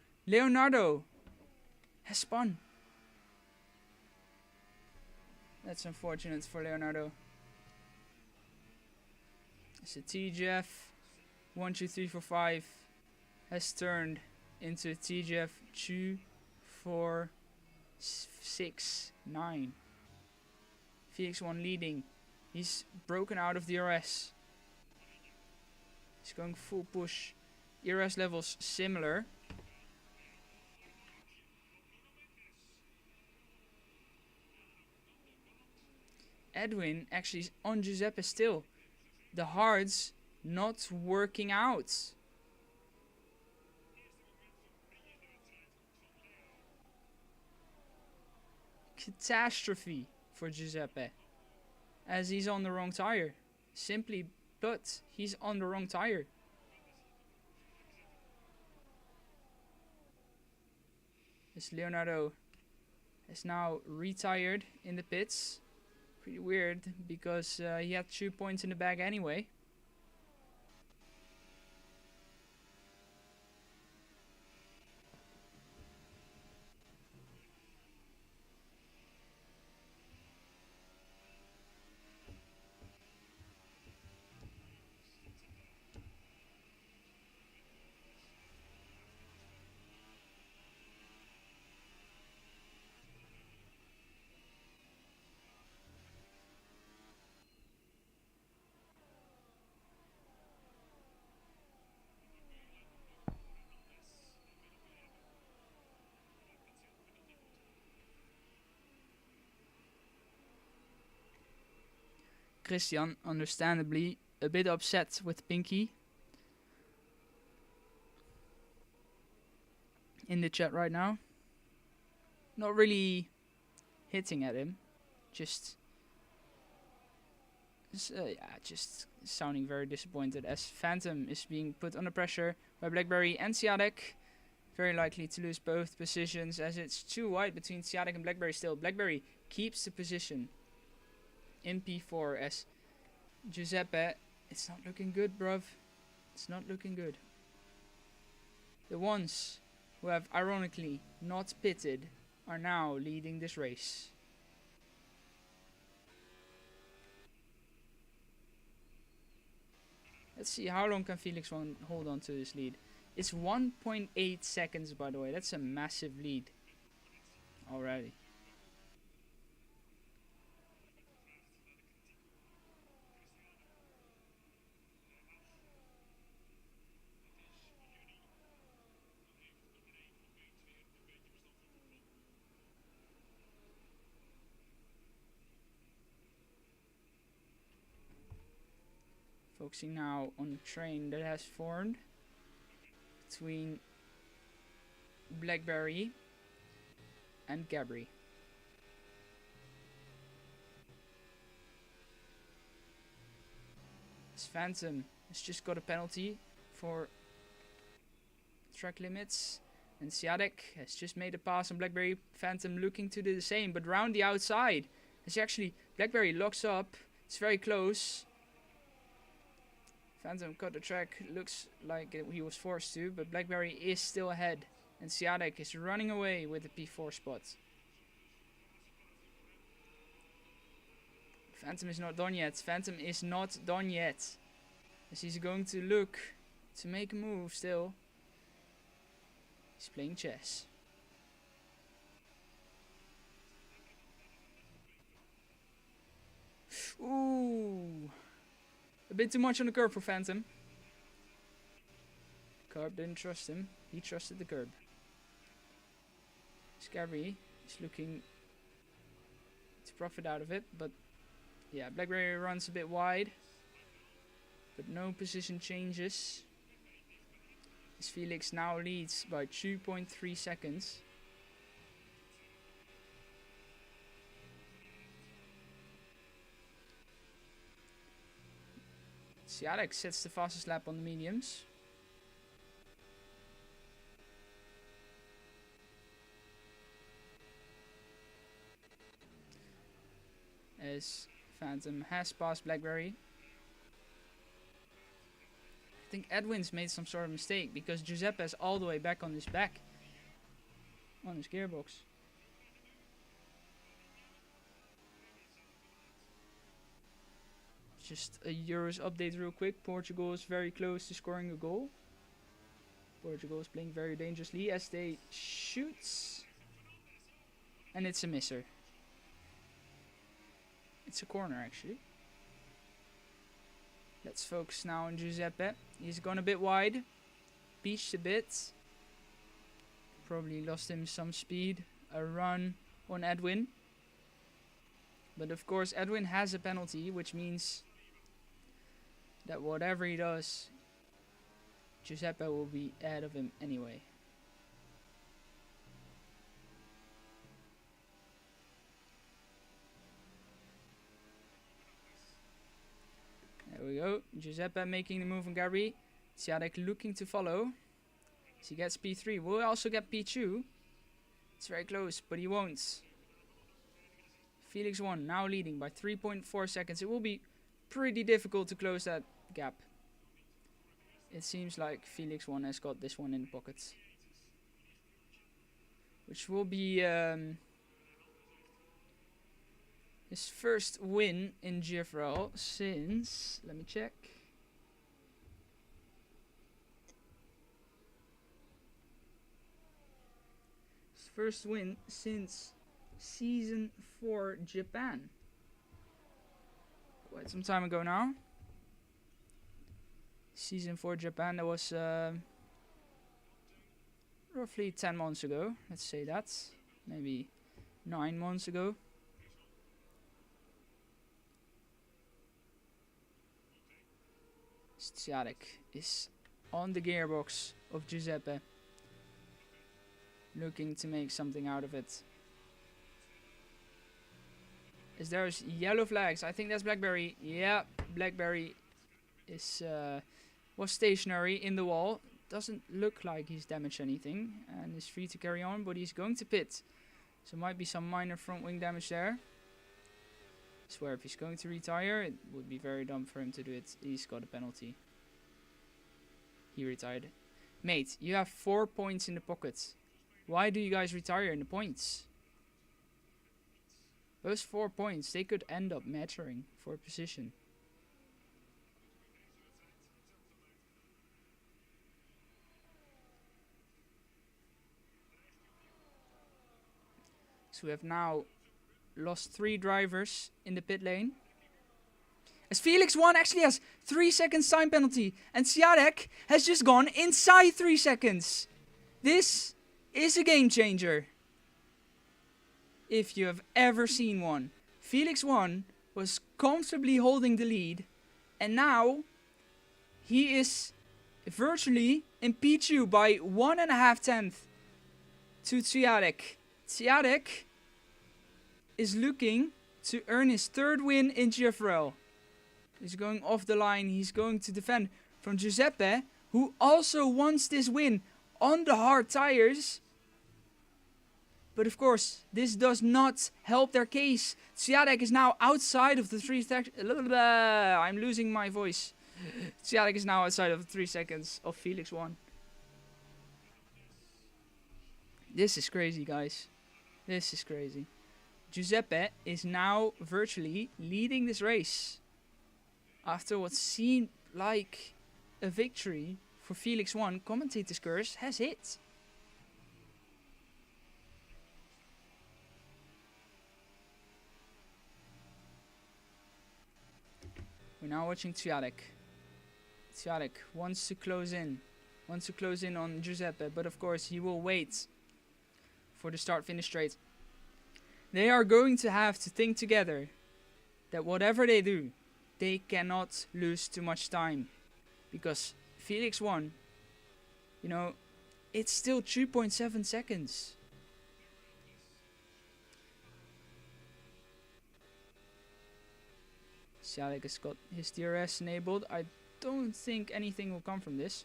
Speaker 1: has spun. That's unfortunate for Leonardo. So TGF 1, 2, 3, 4, 5 has turned into TGF 2, 4, 6, 9. Felix 1 leading. He's broken out of the RS. He's going full push. ERS levels similar. Edwin actually is on Giuseppe still. The hards not working out. Catastrophe for Giuseppe. As he's on the wrong tire. Simply but he's on the wrong tire. As Leonardo is now retired in the pits. Pretty weird, because he had 2 points in the bag anyway. Christian, understandably, a bit upset with Pinky in the chat right now. Not really hitting at him, just sounding very disappointed as Phantom is being put under pressure by Blackberry and Siadek. Very likely to lose both positions as it's too wide between Siadek and Blackberry still. Blackberry keeps the position in P4 as Giuseppe. It's not looking good, bruv. It's not looking good. The ones who have ironically not pitted are now leading this race. Let's see, how long can Felix hold on to this lead? It's 1.8 seconds, by the way. That's a massive lead already. Focusing now on the train that has formed between Blackberry and Gabri. This Phantom has just got a penalty for track limits, and Siadek has just made a pass on Blackberry. Phantom looking to do the same, but round the outside. As actually Blackberry locks up. It's very close. Phantom cut the track, looks like he was forced to, but Blackberry is still ahead. And Siadek is running away with the P4 spot. Phantom is not done yet. Phantom is not done yet. As he's going to look to make a move still. He's playing chess. Ooh. A bit too much on the curb for Phantom. Curb didn't trust him. He trusted the curb. Scary is looking to profit out of it, but yeah, Blackberry runs a bit wide, but no position changes. As Felix now leads by 2.3 seconds. Siadek sets the fastest lap on the mediums. As Phantom has passed Blackberry. I think Edwin's made some sort of mistake because Giuseppe is all the way back on his back. On his gearbox. Just a Euros update real quick. Portugal is very close to scoring a goal. Portugal is playing very dangerously as they shoot. And it's a misser. It's a corner actually. Let's focus now on Giuseppe. He's gone a bit wide. Beached a bit. Probably lost him some speed. A run on Edwin. But of course Edwin has a penalty, which means that whatever he does, Giuseppe will be ahead of him anyway. There we go. go. Giuseppe making the move on Gary. Siadek looking to follow. So he gets P3. Will also get P2. It's very close, but he won't. Felix 1 now leading by 3.4 seconds. It will be pretty difficult to close that gap. It seems like Felix 1 has got this one in the pockets. Which will be his first win in GFRL since, let me check. His first win since Season 4 Japan. Quite some time ago now. Season 4 Japan, that was roughly 10 months ago. Let's say that. Maybe 9 months ago. Siadek is on the gearbox of Giuseppe. Looking to make something out of it. Is there's yellow flags? I think that's Blackberry. Yeah, Blackberry is was stationary in the wall. Doesn't look like he's damaged anything and is free to carry on, but he's going to pit. So might be some minor front wing damage there. I swear if he's going to retire, it would be very dumb for him to do it. He's got a penalty. He retired. Mate, you have 4 points in the pocket. Why do you guys retire in the points? Those 4 points, they could end up mattering for a position. So we have now lost 3 drivers in the pit lane. As Felix 1 actually has 3 seconds time penalty. And Siadek has just gone inside 3 seconds. This is a game changer. If you have ever seen one. Felix 1 was comfortably holding the lead. And now he is virtually in P2 by 1.5 tenths to Siadek. Siadek is looking to earn his 3rd win in GFRL. He's going off the line. He's going to defend from Giuseppe, who also wants this win on the hard tires. But of course, this does not help their case. Siadek is now outside of the 3 seconds. I'm losing my voice. Siadek is now outside of the 3 seconds of Felix 1. This is crazy, guys. This is crazy. Giuseppe is now virtually leading this race. After what seemed like a victory for Felix 1, commentator's curse has hit. We're now watching Siadek. Siadek wants to close in. Wants to close in on Giuseppe, but of course he will wait for the start-finish straight. They are going to have to think together that whatever they do, they cannot lose too much time. Because Felix 1, you know, it's still 2.7 seconds. Siadek has got his DRS enabled. I don't think anything will come from this.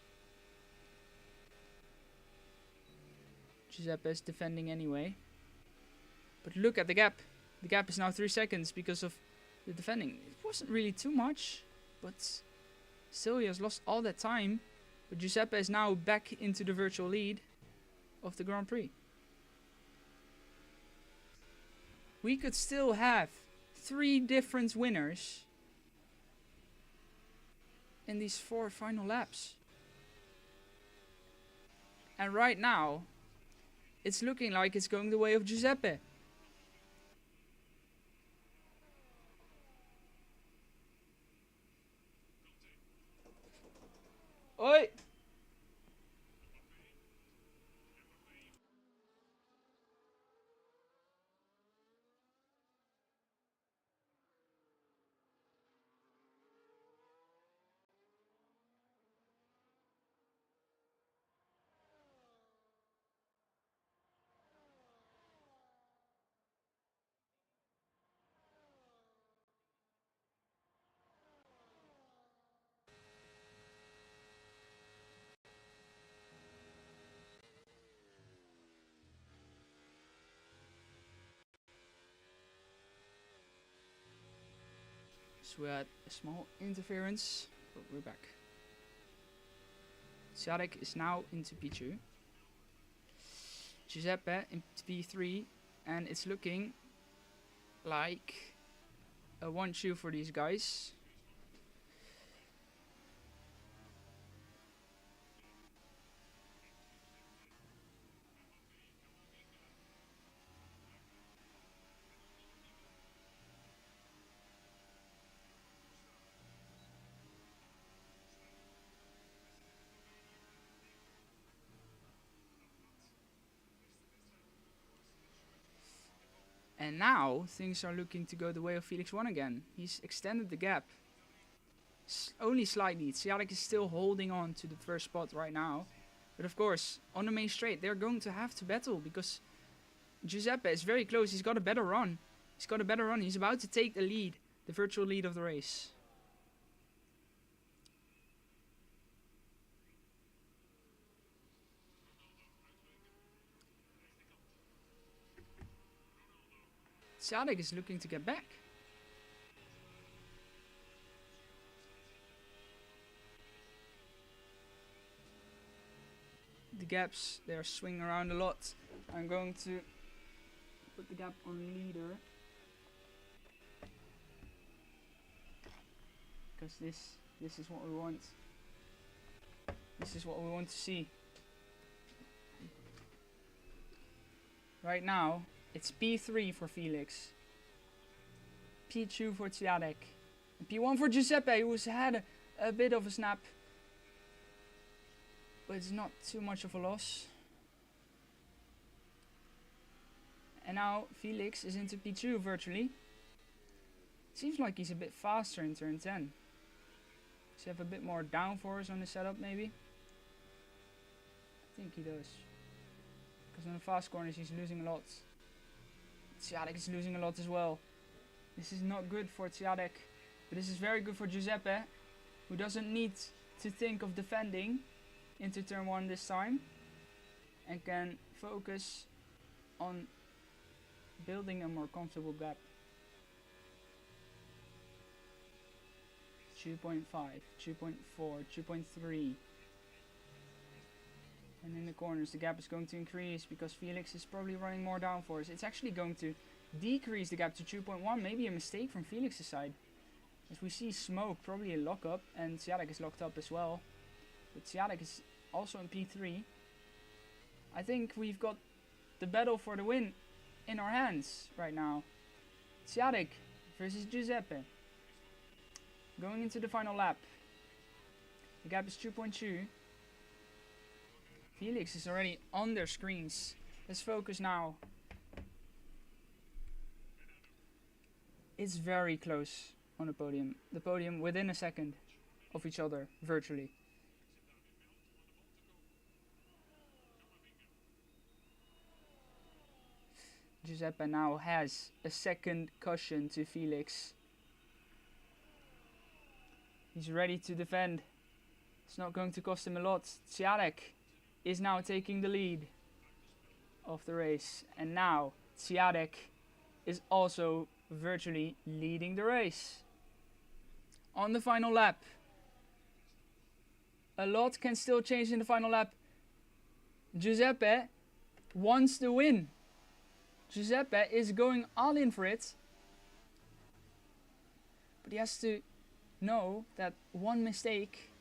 Speaker 1: Giuseppe is defending anyway. But look at the gap. The gap is now 3 seconds because of the defending. It wasn't really too much, but still he has lost all that time. But Giuseppe is now back into the virtual lead of the Grand Prix. We could still have 3 different winners in these 4 final laps. And right now, it's looking like it's going the way of Giuseppe. Oi! So we had a small interference, but we're back. Siadek is now into P2. Giuseppe into P3, and it's looking like a 1-2 for these guys. And now things are looking to go the way of Felix 1 again. He's extended the gap. Only slightly. Siadek is still holding on to the first spot right now. But of course, on the main straight, they're going to have to battle because Giuseppe is very close. He's got a better run. He's about to take the lead, the virtual lead of the race. Siadek is looking to get back. The gaps, they're swinging around a lot. I'm going to put the gap on leader. Because this is what we want. This is what we want to see. Right now, it's P3 for Felix, P2 for Siadek, and P1 for Giuseppe, who's had a bit of a snap, but it's not too much of a loss. And now Felix is into P2 virtually. Seems like he's a bit faster in turn 10. Does he have a bit more downforce on the setup maybe? I think he does. Because on the fast corners he's losing a lot. Siadek is losing a lot as well. This is not good for Siadek, but this is very good for Giuseppe, who doesn't need to think of defending into turn 1 this time and can focus on building a more comfortable gap. 2.5, 2.4, 2.3. And in the corners the gap is going to increase because Felix is probably running more downforce. It's actually going to decrease the gap to 2.1. Maybe a mistake from Felix's side. As we see smoke, probably a lockup, and Siadek is locked up as well. But Siadek is also in P3. I think we've got the battle for the win in our hands right now. Siadek versus Giuseppe. Going into the final lap. The gap is 2.2. Felix is already on their screens. Let's focus now. It's very close on the podium. The podium within a second of each other, virtually. Giuseppe now has a second cushion to Felix. He's ready to defend. It's not going to cost him a lot. Siadek is now taking the lead of the race, and now Siadek is also virtually leading the race. On the final lap, a lot can still change in the final lap. Giuseppe wants the win. Giuseppe is going all in for it, but he has to know that one mistake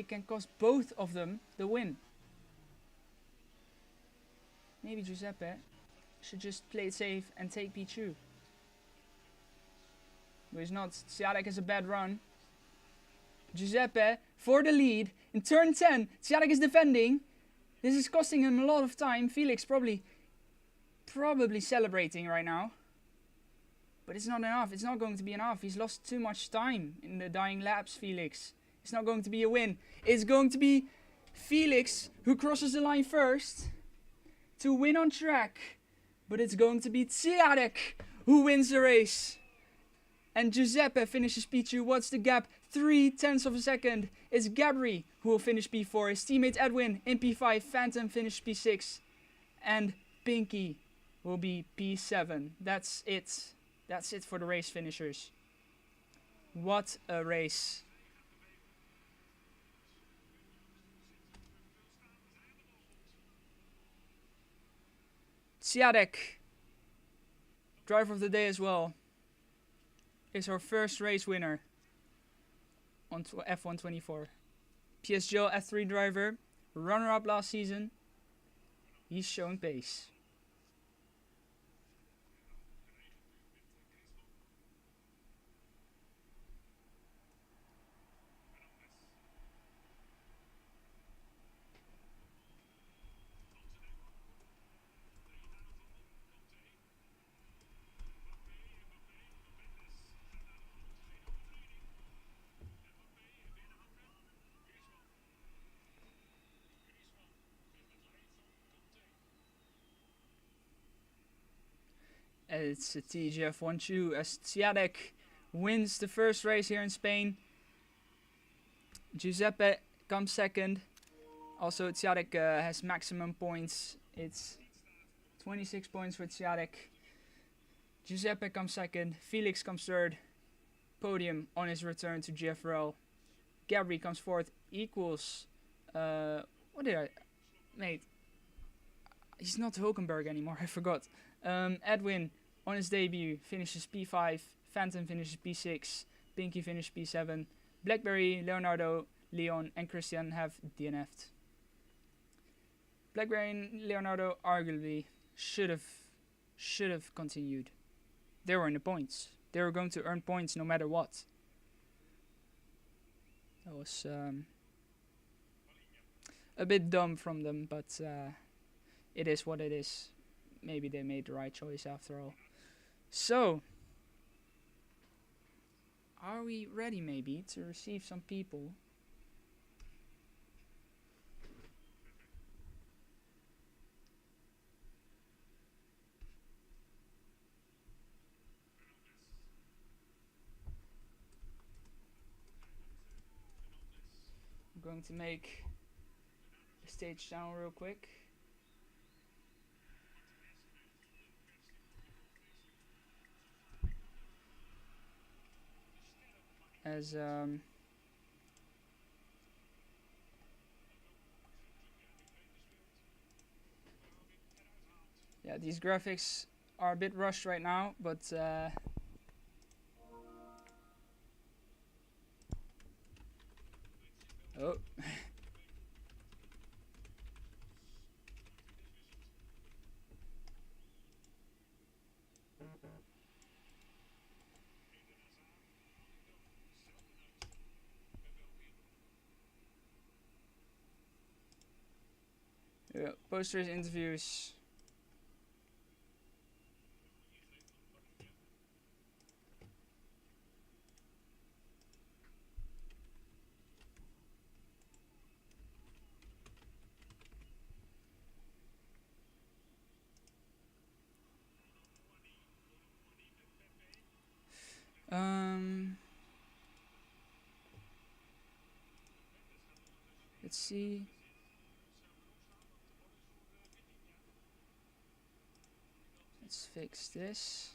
Speaker 1: can cost both of them the win. Maybe Giuseppe should just play it safe and take P2. But he's not. Siadek has a bad run. Giuseppe for the lead in turn 10. Siadek is defending. This is costing him a lot of time. Felix probably celebrating right now. But it's not enough. It's not going to be enough. He's lost too much time in the dying laps, Felix. It's not going to be a win. It's going to be Felix who crosses the line first to win on track. But it's going to be Siadek who wins the race. And Giuseppe finishes P2. What's the gap? 0.3 of a second. It's Gabri who will finish P4. His teammate Edwin in P5. Phantom finished P6. And Pinky will be P7. That's it. That's it for the race finishers. What a race. Siadek, driver of the day as well, is our first race winner on F1 24. PSGL F3 driver, runner-up last season. He's showing pace. It's a TGF 1-2 as Siadek wins the first race here in Spain. Giuseppe comes second. Also, Siadek has maximum points. It's 26 points for Siadek. Giuseppe comes second. Felix comes third. Podium on his return to GFRL. Gabri comes fourth. Equals. What did I. Mate. He's not Hulkenberg anymore. I forgot. Edwin on his debut finishes P5. Phantom finishes P6. Pinky finishes P7. Blackberry, Leonardo, Leon, and Christian have DNF'd. Blackberry and Leonardo arguably should have continued. They were in the points. They were going to earn points no matter what. That was a bit dumb from them, but it is what it is. Maybe they made the right choice after all. So, are we ready maybe to receive some people? I'm going to make the stage down real quick. As yeah, these graphics are a bit rushed right now, but oh. Yeah, post-race interviews. Let's see. Let's fix this.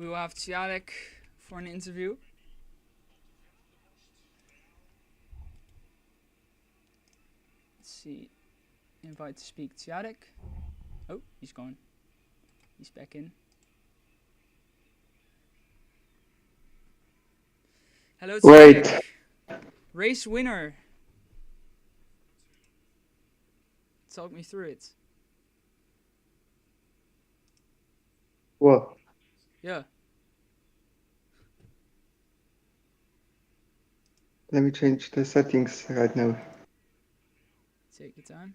Speaker 1: We will have Tjadek for an interview. Let's see. Invite to speak Tjadek. Oh, he's gone. He's back in. Hello, Tjadek.
Speaker 2: Wait.
Speaker 1: Race winner. Talk me through it.
Speaker 2: What?
Speaker 1: Yeah.
Speaker 2: Let me change the settings right now.
Speaker 1: Take your time.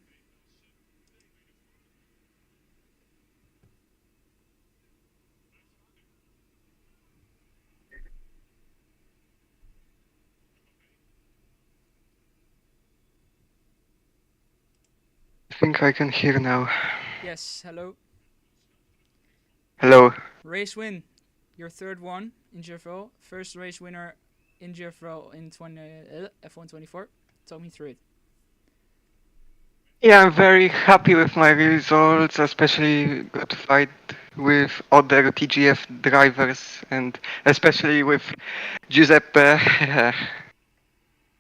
Speaker 2: I think I can hear now.
Speaker 1: Yes, hello.
Speaker 2: Hello.
Speaker 1: Race win. Your third one in GFRL. First race winner in GFRL in F1 24. Talk me through it.
Speaker 2: Yeah, I'm very happy with my results, especially good fight with other TGF drivers and especially with Giuseppe.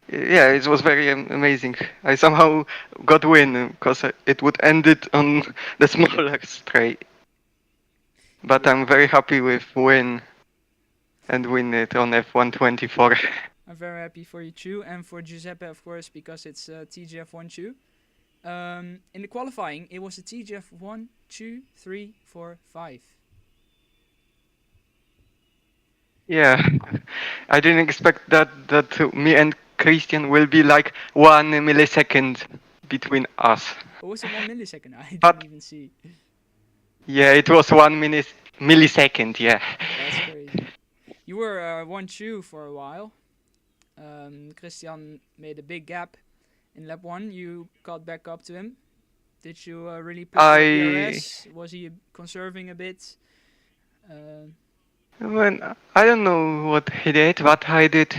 Speaker 2: Yeah, it was very amazing. I somehow got win because it would end it on the smaller straight. But
Speaker 1: Yeah.
Speaker 2: I'm very happy with win and win it on F124.
Speaker 1: I'm very happy for you too, and for Giuseppe, of course, because it's TGF 1 2. In the qualifying, it was a TGF 1, 2, 3, 4, 5.
Speaker 2: Yeah, I didn't expect that me and Christian will be like 1 millisecond between us.
Speaker 1: What was it, 1 millisecond? I
Speaker 2: But
Speaker 1: didn't even see.
Speaker 2: yeah, it was 1 millisecond. Yeah.
Speaker 1: That's crazy. You were 1 2 for a while. Christian made a big gap in lap 1. You caught back up to him. Did you really push for the
Speaker 2: I
Speaker 1: PRS? Was he conserving a bit?
Speaker 2: When I don't know what he did, but I did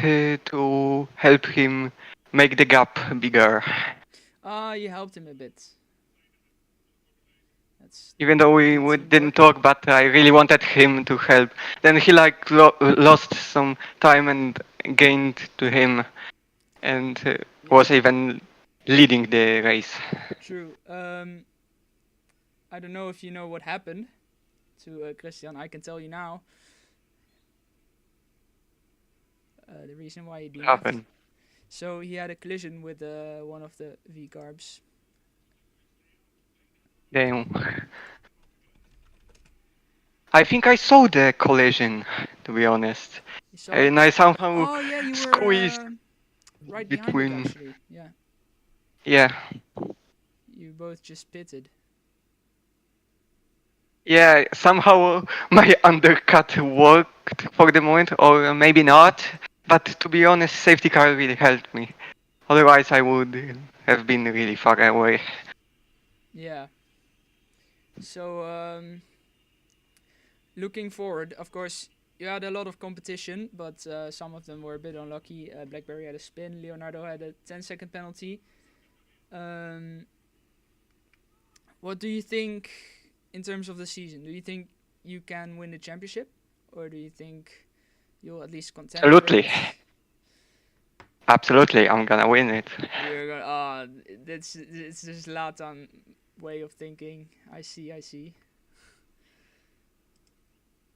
Speaker 2: to help him make the gap bigger.
Speaker 1: You helped him a bit.
Speaker 2: Even though we
Speaker 1: Teamwork.
Speaker 2: didn't talk, but I really wanted him to help. Then he like lost some time and gained to him, and was even leading the race.
Speaker 1: True. I don't know if you know what happened to Christian. I can tell you now. The reason why he DNF'd.
Speaker 2: Happened.
Speaker 1: So he had a collision with one of the V-carbs.
Speaker 2: Damn. I think I saw the collision, to be honest.
Speaker 1: You saw
Speaker 2: And
Speaker 1: it?
Speaker 2: I somehow
Speaker 1: Oh yeah, you
Speaker 2: squeezed
Speaker 1: were right behind
Speaker 2: between.
Speaker 1: it actually. Yeah.
Speaker 2: Yeah.
Speaker 1: You both just pitted.
Speaker 2: Yeah, somehow my undercut worked for the moment, or maybe not. But to be honest, safety car really helped me. Otherwise, I would have been really far away.
Speaker 1: Yeah. So looking forward, of course, you had a lot of competition, but some of them were a bit unlucky. Blackberry had a spin. Leonardo had a 10-second penalty. What do you think in terms of the season? Do you think you can win the championship, or do you think you'll at least contend
Speaker 2: Absolutely.
Speaker 1: for it?
Speaker 2: Absolutely, I'm gonna win it.
Speaker 1: You're gonna. It's just Zlatan way of thinking. I see.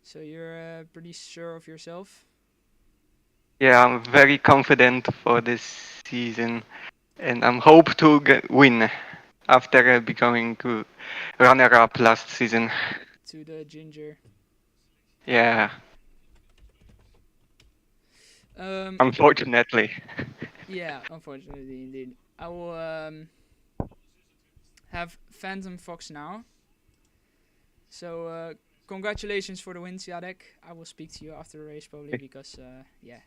Speaker 1: So you're pretty sure of yourself?
Speaker 2: Yeah, I'm very confident for this season, and I'm hope to win after becoming runner-up last season.
Speaker 1: To the ginger.
Speaker 2: Yeah. Unfortunately.
Speaker 1: Yeah, unfortunately indeed. I will have Phantom Fox now. So congratulations for the win, Siadek. I will speak to you after the race probably because yeah.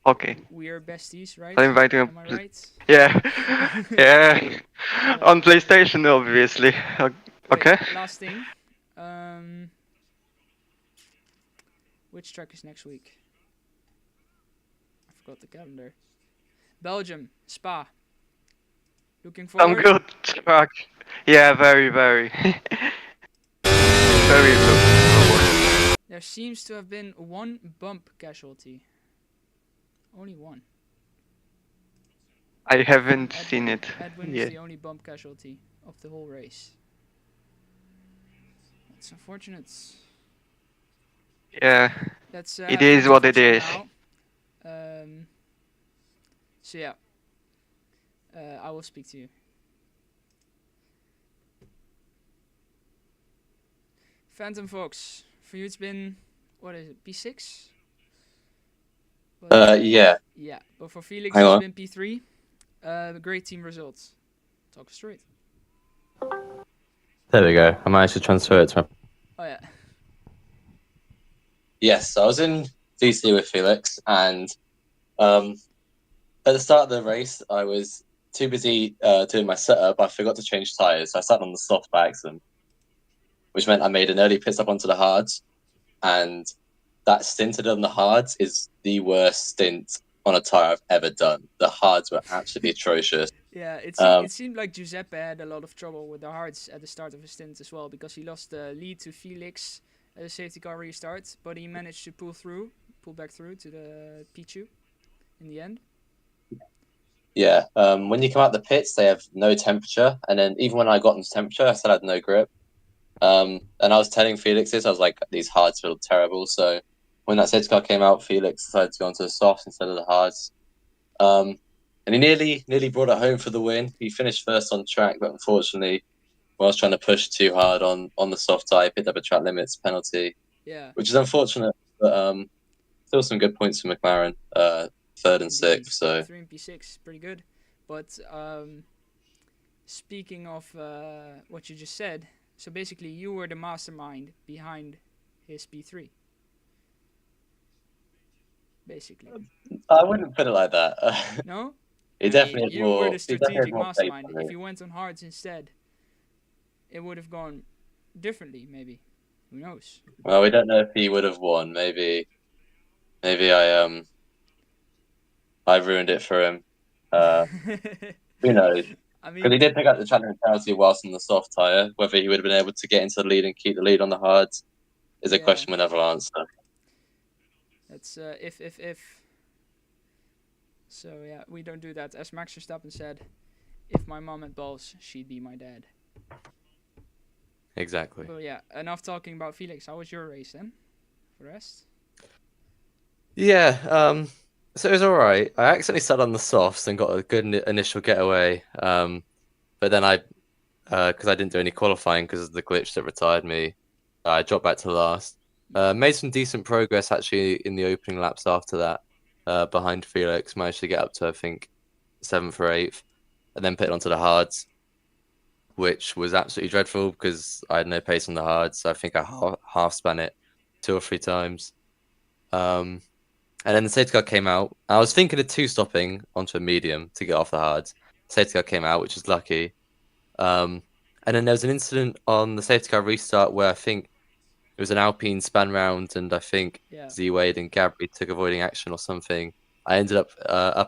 Speaker 2: Okay.
Speaker 1: We are besties, right?
Speaker 2: I'll invite you.
Speaker 1: Am I right?
Speaker 2: Yeah. Yeah. On PlayStation, obviously. Okay.
Speaker 1: Wait, last thing. Which track is next week? I forgot the calendar. Belgium, Spa. Looking forward.
Speaker 2: I'm good track. Yeah, very, very. Very looking forward.
Speaker 1: There seems to have been one bump casualty. Only one.
Speaker 2: I haven't
Speaker 1: Edwin.
Speaker 2: seen it
Speaker 1: Edwin is
Speaker 2: yet.
Speaker 1: the only bump casualty of the whole race. That's unfortunate.
Speaker 2: Yeah,
Speaker 1: Let's
Speaker 2: it
Speaker 1: have
Speaker 2: is
Speaker 1: Phantom
Speaker 2: what it
Speaker 1: Fox on
Speaker 2: is.
Speaker 1: now. So yeah, I will speak to you. Phantom Fox, for you it's been, what is it, P6?
Speaker 3: Yeah.
Speaker 1: Yeah, but for Felix
Speaker 3: Hang
Speaker 1: it's
Speaker 3: on.
Speaker 1: been P3. Great team results. Talk straight.
Speaker 3: There we go. I managed to transfer it to my.
Speaker 1: Oh yeah.
Speaker 3: Yes, I was in VC with Felix, and at the start of the race, I was too busy doing my setup. I forgot to change tires. So I sat on the soft by accident, which meant I made an early pit stop onto the hards, and that stint I did on the hards is the worst stint on a tire I've ever done. The hards were absolutely atrocious.
Speaker 1: Yeah, it seemed like Giuseppe had a lot of trouble with the hards at the start of his stint as well, because he lost the lead to Felix at the safety car restart, but he managed to pull back through to the P2 in the end.
Speaker 3: Yeah, when you come out the pits, they have no temperature, and then even when I got into temperature, I still had no grip. And I was telling Felix this, I was like, these hards feel terrible. So when that safety car came out, Felix decided to go onto the softs instead of the hards. And he nearly brought it home for the win. He finished first on track, but unfortunately, when I was trying to push too hard on the soft tire, picked up a track limits penalty,
Speaker 1: Yeah.
Speaker 3: which is unfortunate, but still some good points for McLaren, third and
Speaker 1: Indeed.
Speaker 3: sixth. So
Speaker 1: P3 and P6, pretty good. But speaking of what you just said, so basically you were the mastermind behind his P3. Basically.
Speaker 3: I wouldn't put it like that.
Speaker 1: No?
Speaker 3: He
Speaker 1: I
Speaker 3: definitely
Speaker 1: mean,
Speaker 3: had
Speaker 1: you were
Speaker 3: more.
Speaker 1: the
Speaker 3: He definitely had
Speaker 1: strategic
Speaker 3: more faith
Speaker 1: mastermind.
Speaker 3: on me.
Speaker 1: If you went on hards instead, it would have gone differently, maybe. Who knows?
Speaker 3: Well, we don't know if he would have won. Maybe I ruined it for him. Who knows?
Speaker 1: I
Speaker 3: Because
Speaker 1: mean,
Speaker 3: he did pick up the challenge penalty whilst on the soft tire. Whether he would have been able to get into the lead and keep the lead on the hards is a
Speaker 1: yeah,
Speaker 3: question we'll never answer.
Speaker 1: that's if. So yeah, we don't do that. As Max Verstappen said, if my mom had balls, she'd be my dad.
Speaker 4: Exactly.
Speaker 1: Well, yeah, enough talking about Felix. How was your race then? For the rest?
Speaker 4: Yeah, so it was alright. I accidentally sat on the softs and got a good initial getaway. But then because I didn't do any qualifying because of the glitch that retired me, I dropped back to last. Made some decent progress actually in the opening laps after that, behind Felix. Managed to get up to, I think, 7th or 8th, and then pitted onto the hards, which was absolutely dreadful because I had no pace on the hards. So I think I half span it 2 or 3 times. And then the safety car came out. I was thinking of stopping onto a medium to get off the hards. Safety car came out, which is lucky. And then there was an incident on the safety car restart where I think it was an Alpine span round, and I think
Speaker 1: Yeah.
Speaker 4: Z-Wade and Gabri took avoiding action or something. I ended up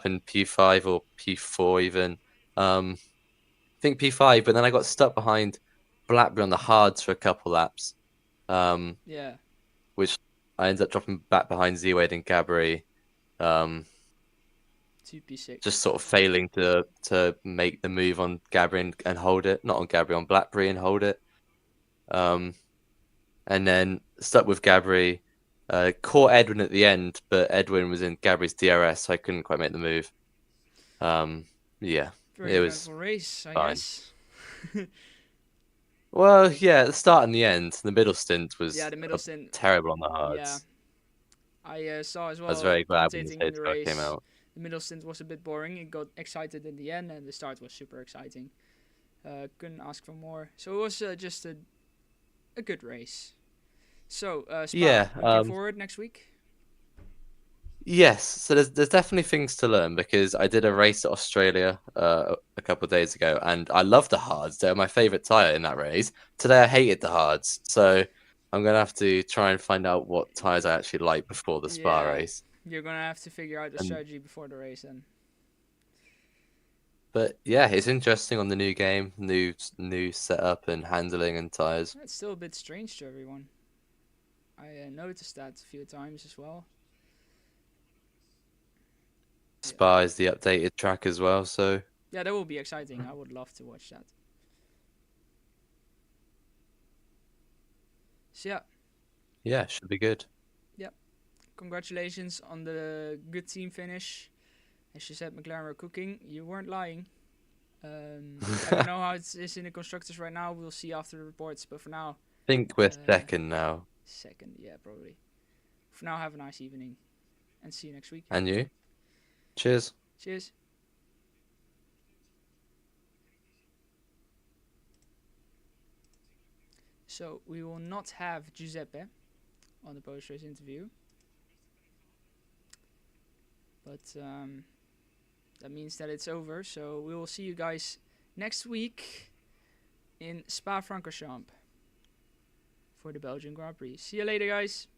Speaker 4: in P5 or P4 even. I think P5, but then I got stuck behind Blackburn on the hards for a couple laps.
Speaker 1: Yeah.
Speaker 4: Which I ended up dropping back behind Z-Wade and Gabri.
Speaker 1: 2P6.
Speaker 4: Just sort of failing to make the move on Gabri and hold it. Not on Gabri, on Blackberry and hold it. And then stuck with Gabri. Caught Edwin at the end, but Edwin was in Gabri's DRS, so I couldn't quite make the move. Yeah.
Speaker 1: Very
Speaker 4: it was
Speaker 1: eventful race, I
Speaker 4: fine.
Speaker 1: guess.
Speaker 4: Well, yeah, the start and the end. The middle stint was
Speaker 1: Yeah, the middle stint.
Speaker 4: terrible on the hards.
Speaker 1: Yeah. I saw as well.
Speaker 4: I was very glad when the
Speaker 1: commentating in
Speaker 4: safety
Speaker 1: the
Speaker 4: car
Speaker 1: race.
Speaker 4: came out.
Speaker 1: The middle stint was a bit boring. It got excited in the end, and the start was super exciting. Couldn't ask for more. So it was just a good race. So Spa,
Speaker 4: Yeah,
Speaker 1: looking forward next week.
Speaker 4: Yes, so there's definitely things to learn because I did a race at Australia a couple of days ago, and I loved the hards. They're my favorite tire in that race. Today I hated the hards, so I'm gonna have to try and find out what tires I actually like before the Spa
Speaker 1: Yeah.
Speaker 4: race.
Speaker 1: You're gonna have to figure out the
Speaker 4: And-
Speaker 1: strategy before the race, then.
Speaker 4: But yeah, it's interesting on the new game, new setup and handling and tires.
Speaker 1: It's still a bit strange to everyone. I noticed that a few times as well.
Speaker 4: Spa is the updated track as well, so
Speaker 1: Yeah, that will be exciting. I would love to watch that. So yeah,
Speaker 4: yeah, should be good.
Speaker 1: congratulations on the good team finish. As you said, McLaren were cooking. You weren't lying. I don't know how it is in the constructors right now. We'll see after the reports. But for now,
Speaker 4: Think we're
Speaker 1: Uh,
Speaker 4: second now.
Speaker 1: second, yeah, probably. For now, have a nice evening, and see you next week.
Speaker 4: And you? Cheers.
Speaker 1: Cheers. So we will not have Giuseppe on the post-race interview, but that means that it's over. So we will see you guys next week in Spa-Francorchamps for the Belgian Grand Prix. See you later, guys.